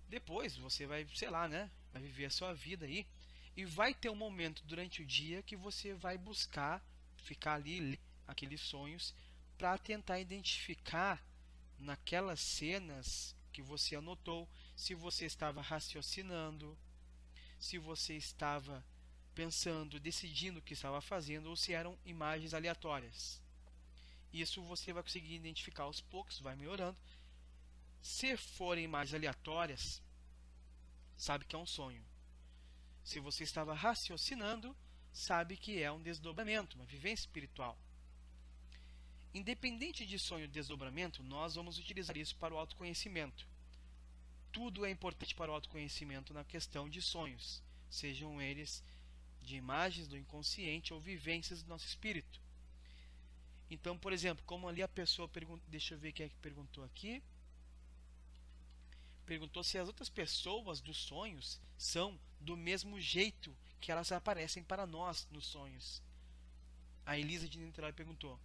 Depois você vai, sei lá, né? Vai viver a sua vida aí. E vai ter um momento durante o dia que você vai buscar ficar ali, aqueles sonhos, para tentar identificar naquelas cenas que você anotou, se você estava raciocinando, se você estava pensando, decidindo o que estava fazendo, ou se eram imagens aleatórias. Isso você vai conseguir identificar aos poucos, vai melhorando. Se forem imagens aleatórias, sabe que é um sonho. Se você estava raciocinando, sabe que é um desdobramento, uma vivência espiritual. Independente de sonho ou desdobramento, nós vamos utilizar isso para o autoconhecimento. Tudo é importante para o autoconhecimento na questão de sonhos, sejam eles de imagens do inconsciente ou vivências do nosso espírito. Então, por exemplo, como ali a pessoa perguntou, deixa eu ver quem é que perguntou aqui. Perguntou se as outras pessoas dos sonhos são do mesmo jeito que elas aparecem para nós nos sonhos. A Elisa de Niterói perguntou.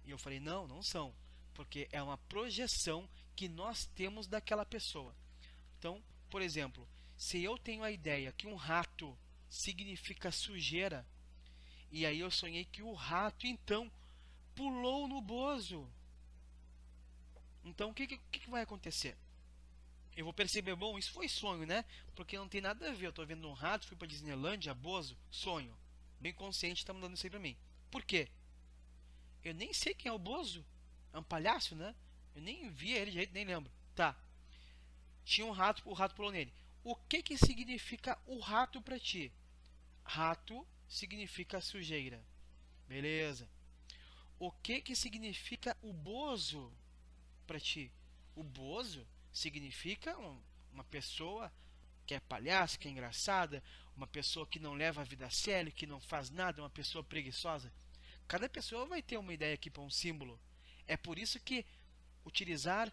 E eu falei, não, não são. Porque é uma projeção que nós temos daquela pessoa. Então, por exemplo, se eu tenho a ideia que um rato significa sujeira, e aí eu sonhei que o rato, então, pulou no Bozo. Então, o que vai acontecer? Eu vou perceber, bom, isso foi sonho, né? Porque não tem nada a ver. Eu tô vendo um rato, fui pra Disneylândia, Bozo, sonho. Bem consciente tá mandando isso aí pra mim. Por quê? Eu nem sei quem é o Bozo. É um palhaço, né? Eu nem vi ele de jeito, nem lembro. Tá. Tinha um rato, o rato pulou nele. O que significa o rato pra ti? Rato significa sujeira. Beleza. O que significa o Bozo pra ti? O Bozo significa uma pessoa que é palhaça, que é engraçada, uma pessoa que não leva a vida a sério, que não faz nada, uma pessoa preguiçosa. Cada pessoa vai ter uma ideia aqui para um símbolo. É por isso que utilizar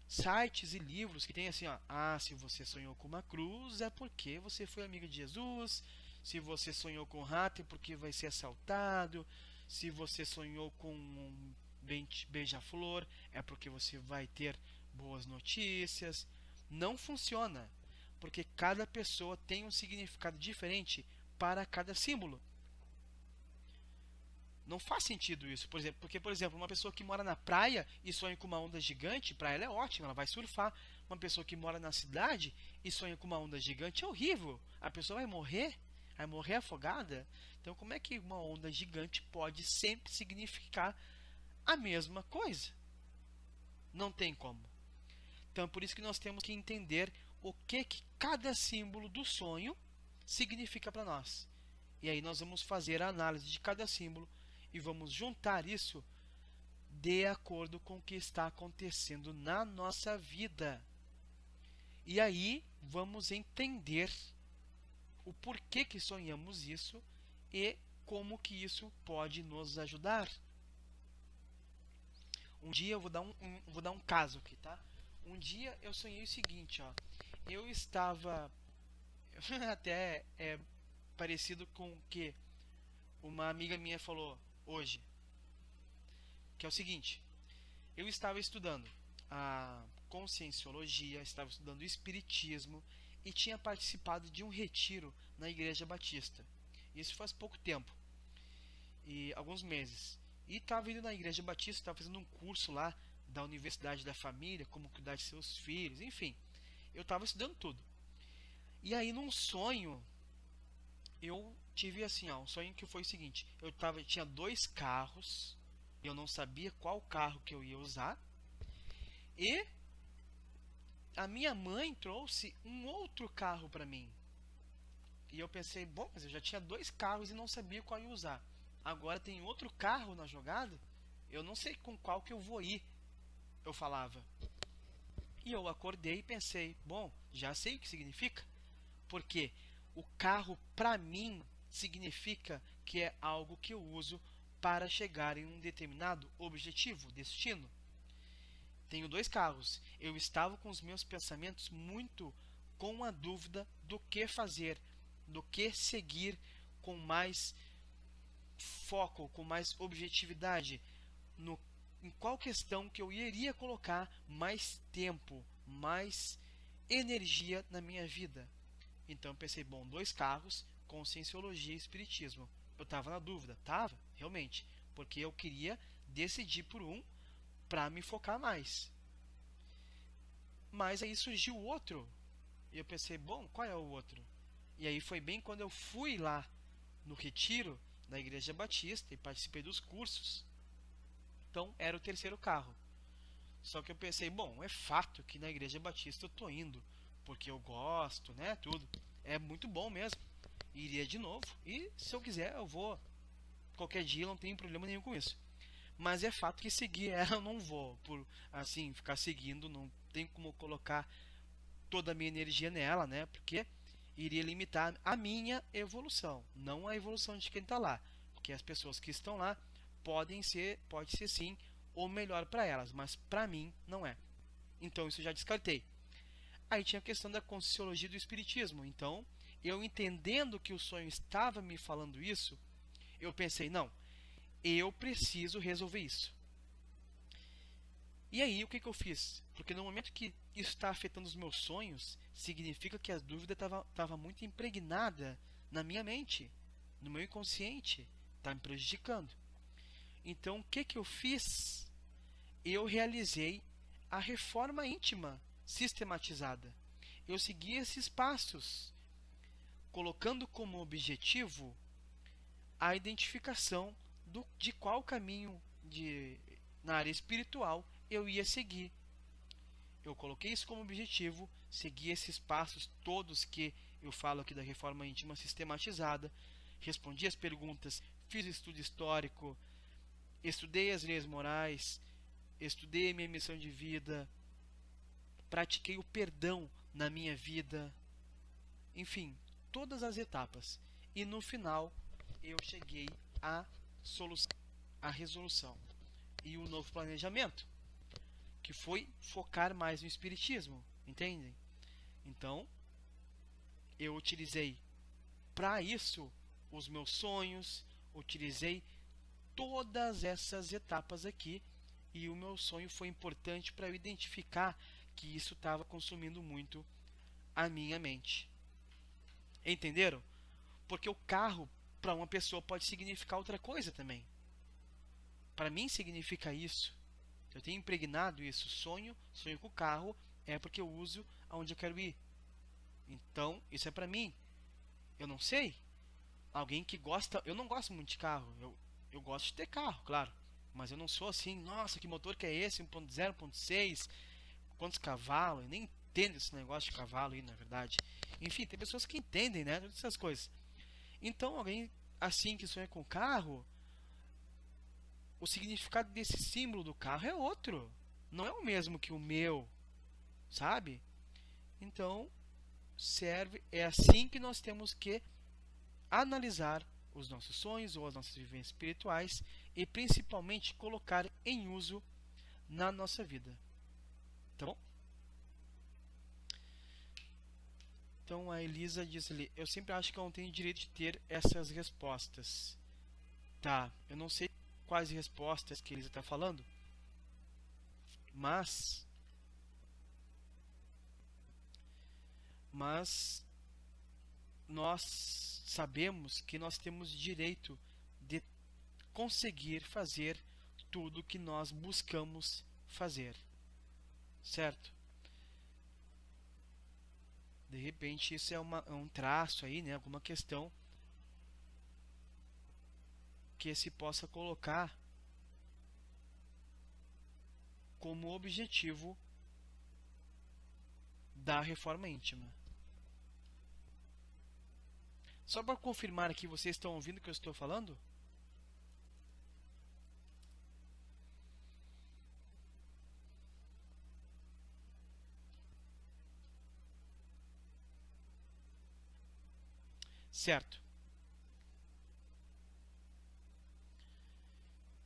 sites e livros que tem assim, ó, se você sonhou com uma cruz é porque você foi amigo de Jesus, se você sonhou com um rato é porque vai ser assaltado, se você sonhou com um beija-flor é porque você vai ter boas notícias. Não funciona, porque cada pessoa tem um significado diferente para cada símbolo. Não faz sentido isso, por exemplo, porque, por exemplo, uma pessoa que mora na praia e sonha com uma onda gigante, para ela é ótimo, ela vai surfar. Uma pessoa que mora na cidade e sonha com uma onda gigante é horrível. A pessoa vai morrer afogada. Então, como é que uma onda gigante pode sempre significar a mesma coisa? Não tem como. Então, por isso que nós temos que entender o que cada símbolo do sonho significa para nós. E aí nós vamos fazer a análise de cada símbolo e vamos juntar isso de acordo com o que está acontecendo na nossa vida. E aí vamos entender o porquê que sonhamos isso e como que isso pode nos ajudar. Um dia eu vou dar um caso aqui, tá? Um dia eu sonhei o seguinte, ó. Eu estava até parecido com o que uma amiga minha falou hoje, que é o seguinte: eu estava estudando a conscienciologia, estava estudando o espiritismo e tinha participado de um retiro na Igreja Batista. Isso faz pouco tempo, e alguns meses. E estava indo na Igreja Batista, estava fazendo um curso lá da Universidade da Família, como cuidar de seus filhos, enfim. Eu estava estudando tudo. E aí num sonho eu tive assim, ó, um sonho que foi o seguinte: tinha dois carros, eu não sabia qual carro que eu ia usar, e a minha mãe trouxe um outro carro para mim. E eu pensei, bom, mas eu já tinha dois carros e não sabia qual ia usar. Agora tem outro carro na jogada, eu não sei com qual que eu vou ir, eu falava. E eu acordei e pensei, bom, já sei o que significa, porque o carro para mim significa que é algo que eu uso para chegar em um determinado objetivo, destino. Tenho dois carros. Eu estava com os meus pensamentos muito com a dúvida do que fazer, do que seguir com mais foco, com mais objetividade, em qual questão que eu iria colocar mais tempo, mais energia na minha vida. Então eu pensei, bom, dois carros, conscienciologia e espiritismo. Eu estava na dúvida, estava, realmente, porque eu queria decidir por um para me focar mais. Mas aí surgiu o outro, e eu pensei, bom, qual é o outro? E aí foi bem quando eu fui lá no retiro da Igreja Batista e participei dos cursos. Então era o terceiro carro. Só que eu pensei, bom, é fato que na Igreja Batista eu tô indo, porque eu gosto, né, tudo. É muito bom mesmo. Iria de novo, e se eu quiser eu vou qualquer dia, não tenho problema nenhum com isso. Mas é fato que seguir ela eu não vou, por assim, ficar seguindo, não tem como colocar toda a minha energia nela, né? Porque iria limitar a minha evolução, não a evolução de quem está lá. Porque as pessoas que estão lá pode ser sim o melhor para elas, mas para mim não é. Então isso eu já descartei. Aí tinha a questão da conscienciologia do espiritismo. Então, eu entendendo que o sonho estava me falando isso, eu pensei, não, eu preciso resolver isso. E aí, o que eu fiz? Porque no momento que isso está afetando os meus sonhos, significa que a dúvida estava muito impregnada na minha mente, no meu inconsciente, está me prejudicando. Então, o que eu fiz? Eu realizei a reforma íntima sistematizada. Eu segui esses passos, colocando como objetivo a identificação de qual caminho na área espiritual eu ia seguir. Eu coloquei isso como objetivo, segui esses passos todos que eu falo aqui da reforma íntima sistematizada, respondi as perguntas, fiz estudo histórico, estudei as leis morais, estudei a minha missão de vida, pratiquei o perdão na minha vida, enfim, todas as etapas. E no final eu cheguei à solução, à resolução e o novo planejamento, que foi focar mais no espiritismo, entendem? Então, eu utilizei para isso os meus sonhos, utilizei todas essas etapas aqui, e o meu sonho foi importante para eu identificar que isso estava consumindo muito a minha mente. Entenderam? Porque o carro para uma pessoa pode significar outra coisa também. Para mim significa isso. Eu tenho impregnado isso. Sonho com o carro é porque eu uso aonde eu quero ir. Então, isso é para mim. Eu não sei. Alguém que gosta. Eu não gosto muito de carro. Eu gosto de ter carro, claro. Mas eu não sou assim, nossa, que motor que é esse? 1.0, 1.6, quantos cavalos? Eu nem entendo esse negócio de cavalo aí, na verdade. Enfim, tem pessoas que entendem, né? Todas essas coisas. Então, alguém assim que sonha com carro, o significado desse símbolo do carro é outro. Não é o mesmo que o meu, sabe? Então, serve, é assim que nós temos que analisar os nossos sonhos ou as nossas vivências espirituais e principalmente colocar em uso na nossa vida. Tá bom? Então a Elisa diz ali: eu sempre acho que eu não tenho direito de ter essas respostas. Tá, eu não sei quais respostas que a Elisa está falando, mas nós sabemos que nós temos direito de conseguir fazer tudo o que nós buscamos fazer, certo? De repente isso é um traço aí, né? Alguma questão que se possa colocar como objetivo da reforma íntima. Só para confirmar aqui, vocês estão ouvindo o que eu estou falando? Certo.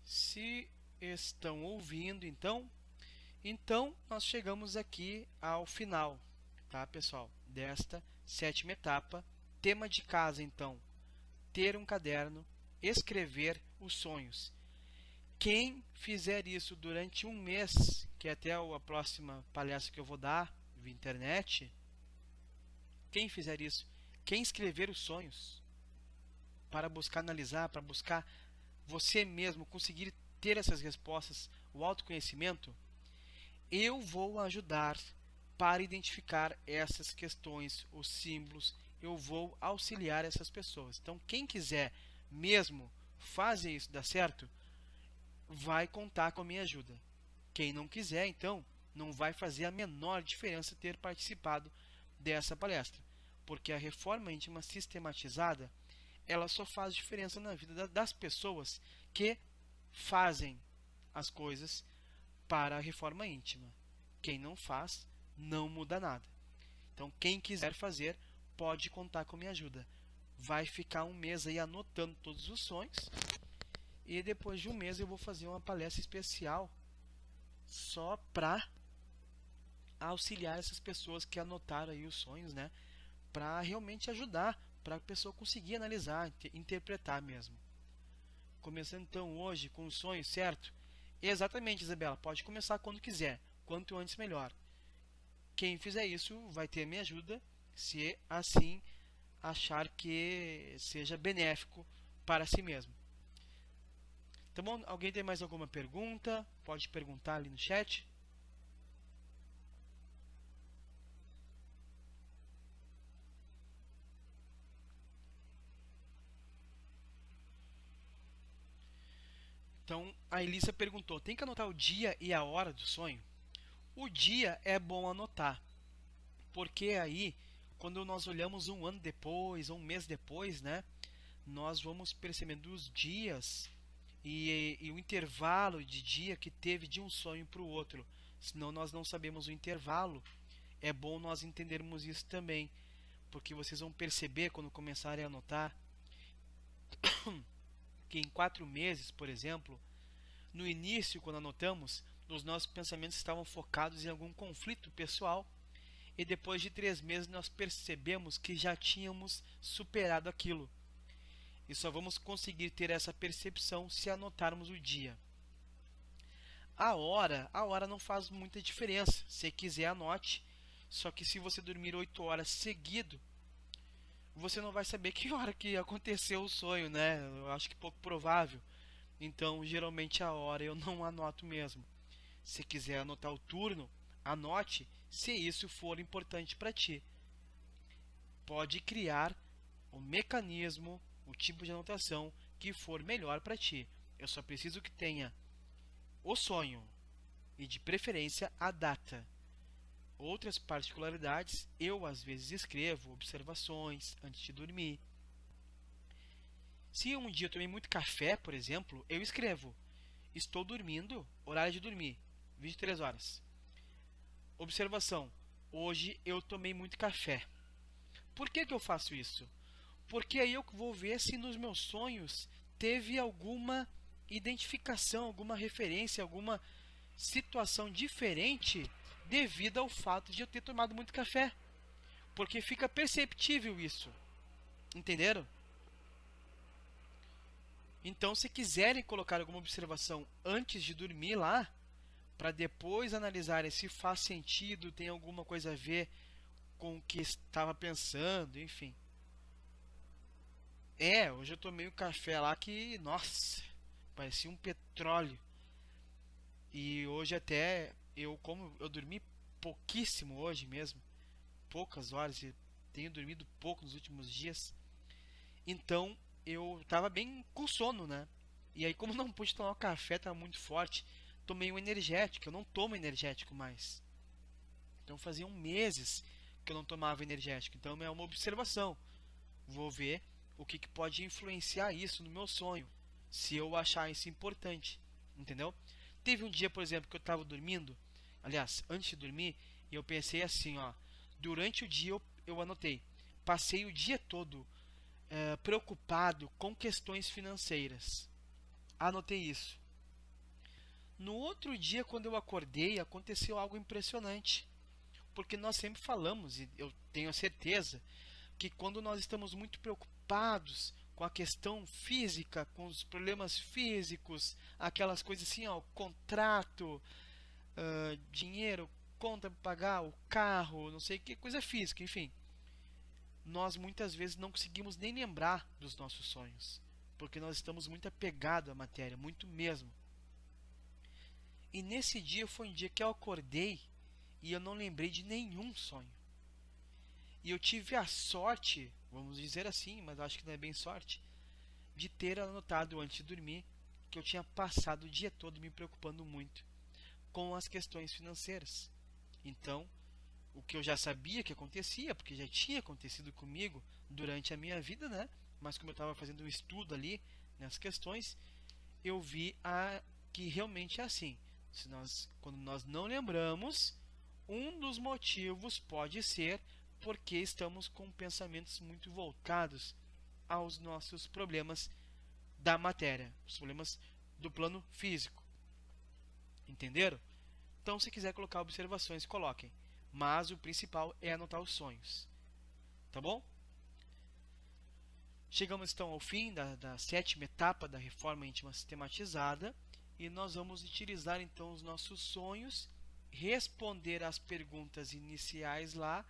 Se estão ouvindo, então nós chegamos aqui ao final, tá, pessoal? Desta sétima etapa. Tema de casa, então, ter um caderno, escrever os sonhos. Quem fizer isso durante um mês, que é até a próxima palestra que eu vou dar via internet, quem fizer isso, quem escrever os sonhos, para buscar analisar, para buscar você mesmo conseguir ter essas respostas, o autoconhecimento, eu vou ajudar para identificar essas questões, os símbolos, eu vou auxiliar essas pessoas. Então, quem quiser mesmo fazer isso dar certo, vai contar com a minha ajuda. Quem não quiser, então, não vai fazer a menor diferença ter participado dessa palestra, porque a reforma íntima sistematizada, ela só faz diferença na vida das pessoas que fazem as coisas para a reforma íntima. Quem não faz, não muda nada. Então, quem quiser fazer, pode contar com minha ajuda. Vai ficar um mês aí anotando todos os sonhos. E depois de um mês eu vou fazer uma palestra especial só para auxiliar essas pessoas que anotaram aí os sonhos, né? Para realmente ajudar, para a pessoa conseguir analisar, interpretar mesmo. Começando então hoje com os sonhos, certo? Exatamente, Isabela. Pode começar quando quiser. Quanto antes, melhor. Quem fizer isso vai ter minha ajuda, se assim achar que seja benéfico para si mesmo. Tá bom? Alguém tem mais alguma pergunta? Pode perguntar ali no chat. Então, a Elisa perguntou: tem que anotar o dia e a hora do sonho? O dia é bom anotar, porque aí, quando nós olhamos um ano depois, ou um mês depois, né, nós vamos percebendo os dias e o intervalo de dia que teve de um sonho para o outro. Senão nós não sabemos o intervalo. É bom nós entendermos isso também, porque vocês vão perceber quando começarem a anotar que em 4 meses, por exemplo, no início, quando anotamos, os nossos pensamentos estavam focados em algum conflito pessoal, e depois de 3 meses nós percebemos que já tínhamos superado aquilo. E só vamos conseguir ter essa percepção se anotarmos o dia. A hora não faz muita diferença. Se quiser, anote. Só que se você dormir 8 horas seguido, você não vai saber que hora que aconteceu o sonho, né? Eu acho que pouco provável. Então, geralmente a hora eu não anoto mesmo. Se quiser anotar o turno, anote se isso for importante para ti. Pode criar o mecanismo, o tipo de anotação que for melhor para ti. Eu só preciso que tenha o sonho e de preferência a data. Outras particularidades, eu às vezes escrevo observações antes de dormir. Se um dia eu tomei muito café, por exemplo, eu escrevo: estou dormindo, horário de dormir, 23 horas. Observação: hoje eu tomei muito café. Por que eu faço isso? Porque aí eu vou ver se nos meus sonhos teve alguma identificação, alguma referência, alguma situação diferente devido ao fato de eu ter tomado muito café. Porque fica perceptível isso. Entenderam? Então, se quiserem colocar alguma observação antes de dormir lá, para depois analisarem se faz sentido, tem alguma coisa a ver com o que estava pensando, enfim. Hoje eu tomei um café lá que, nossa, parecia um petróleo. E hoje até como eu dormi pouquíssimo hoje mesmo, poucas horas, e tenho dormido pouco nos últimos dias. Então eu tava bem com sono, né? E aí, como não pude tomar o café, tava muito forte, tomei um energético. Eu não tomo energético mais. Então faziam meses que eu não tomava energético. Então é uma observação. Vou ver o que pode influenciar isso no meu sonho, se eu achar isso importante, entendeu? Teve um dia, por exemplo, que eu estava dormindo, aliás, antes de dormir, e eu pensei assim, ó, durante o dia eu anotei, passei o dia todo preocupado com questões financeiras. Anotei isso. No outro dia, quando eu acordei, aconteceu algo impressionante. Porque nós sempre falamos, e eu tenho a certeza, que quando nós estamos muito preocupados com a questão física, com os problemas físicos, aquelas coisas assim, ó, contrato, dinheiro, conta para pagar, o carro, não sei que, coisa física, enfim. Nós muitas vezes não conseguimos nem lembrar dos nossos sonhos, porque nós estamos muito apegados à matéria, muito mesmo. E nesse dia foi um dia que eu acordei e eu não lembrei de nenhum sonho. E eu tive a sorte, vamos dizer assim, mas acho que não é bem sorte, de ter anotado antes de dormir que eu tinha passado o dia todo me preocupando muito com as questões financeiras. Então, o que eu já sabia que acontecia, porque já tinha acontecido comigo durante a minha vida, né? Mas como eu estava fazendo um estudo ali nessas questões, eu vi que realmente é assim. Quando nós não lembramos, um dos motivos pode ser porque estamos com pensamentos muito voltados aos nossos problemas da matéria, os problemas do plano físico. Entenderam? Então, se quiser colocar observações, coloquem. Mas o principal é anotar os sonhos. Tá bom? Chegamos então ao fim da sétima etapa da reforma íntima sistematizada. E nós vamos utilizar então os nossos sonhos, responder às perguntas iniciais lá,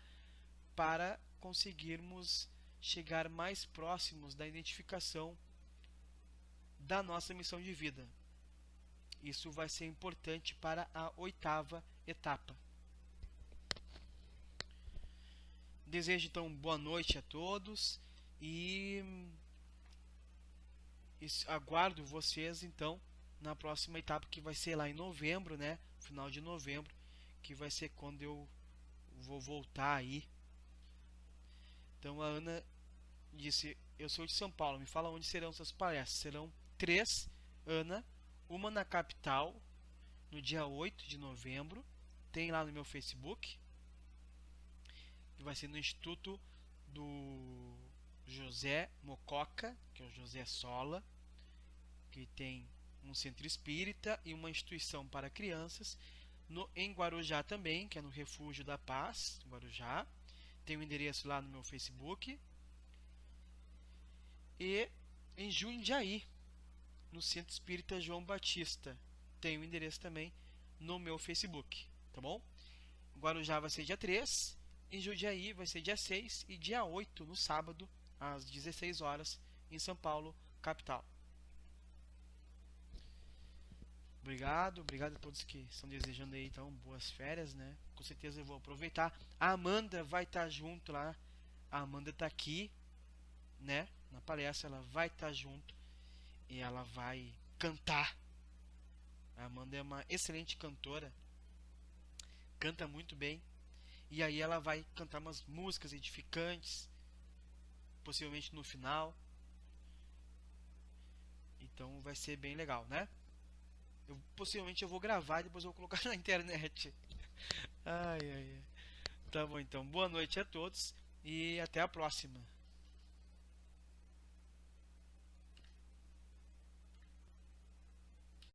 para conseguirmos chegar mais próximos da identificação da nossa missão de vida. Isso vai ser importante para a oitava etapa. Desejo então boa noite a todos e aguardo vocês então na próxima etapa, que vai ser lá em novembro, né? Final de novembro, que vai ser quando eu vou voltar aí. Então a Ana disse: eu sou de São Paulo, me fala onde serão suas palestras. Serão 3, Ana, uma na capital, no dia 8 de novembro, tem lá no meu Facebook, que vai ser no Instituto do José Mococa, que é o José Sola, que tem um centro espírita e uma instituição para crianças, em Guarujá também, que é no Refúgio da Paz, Guarujá. Tem o endereço lá no meu Facebook. E em Jundiaí, no Centro Espírita João Batista, tem o endereço também no meu Facebook, tá bom? Guarujá vai ser dia 3, em Jundiaí vai ser dia 6 e dia 8, no sábado, às 16 horas, em São Paulo, capital. Obrigado a todos que estão desejando aí então boas férias, né? Com certeza eu vou aproveitar. A Amanda vai estar junto lá. A Amanda tá aqui, né? Na palestra ela vai estar junto e ela vai cantar. A Amanda é uma excelente cantora, canta muito bem. E aí ela vai cantar umas músicas edificantes, possivelmente no final. Então vai ser bem legal, né? Possivelmente eu vou gravar e depois eu vou colocar na internet. Ai, ai, ai. Tá bom, então. Boa noite a todos e até a próxima.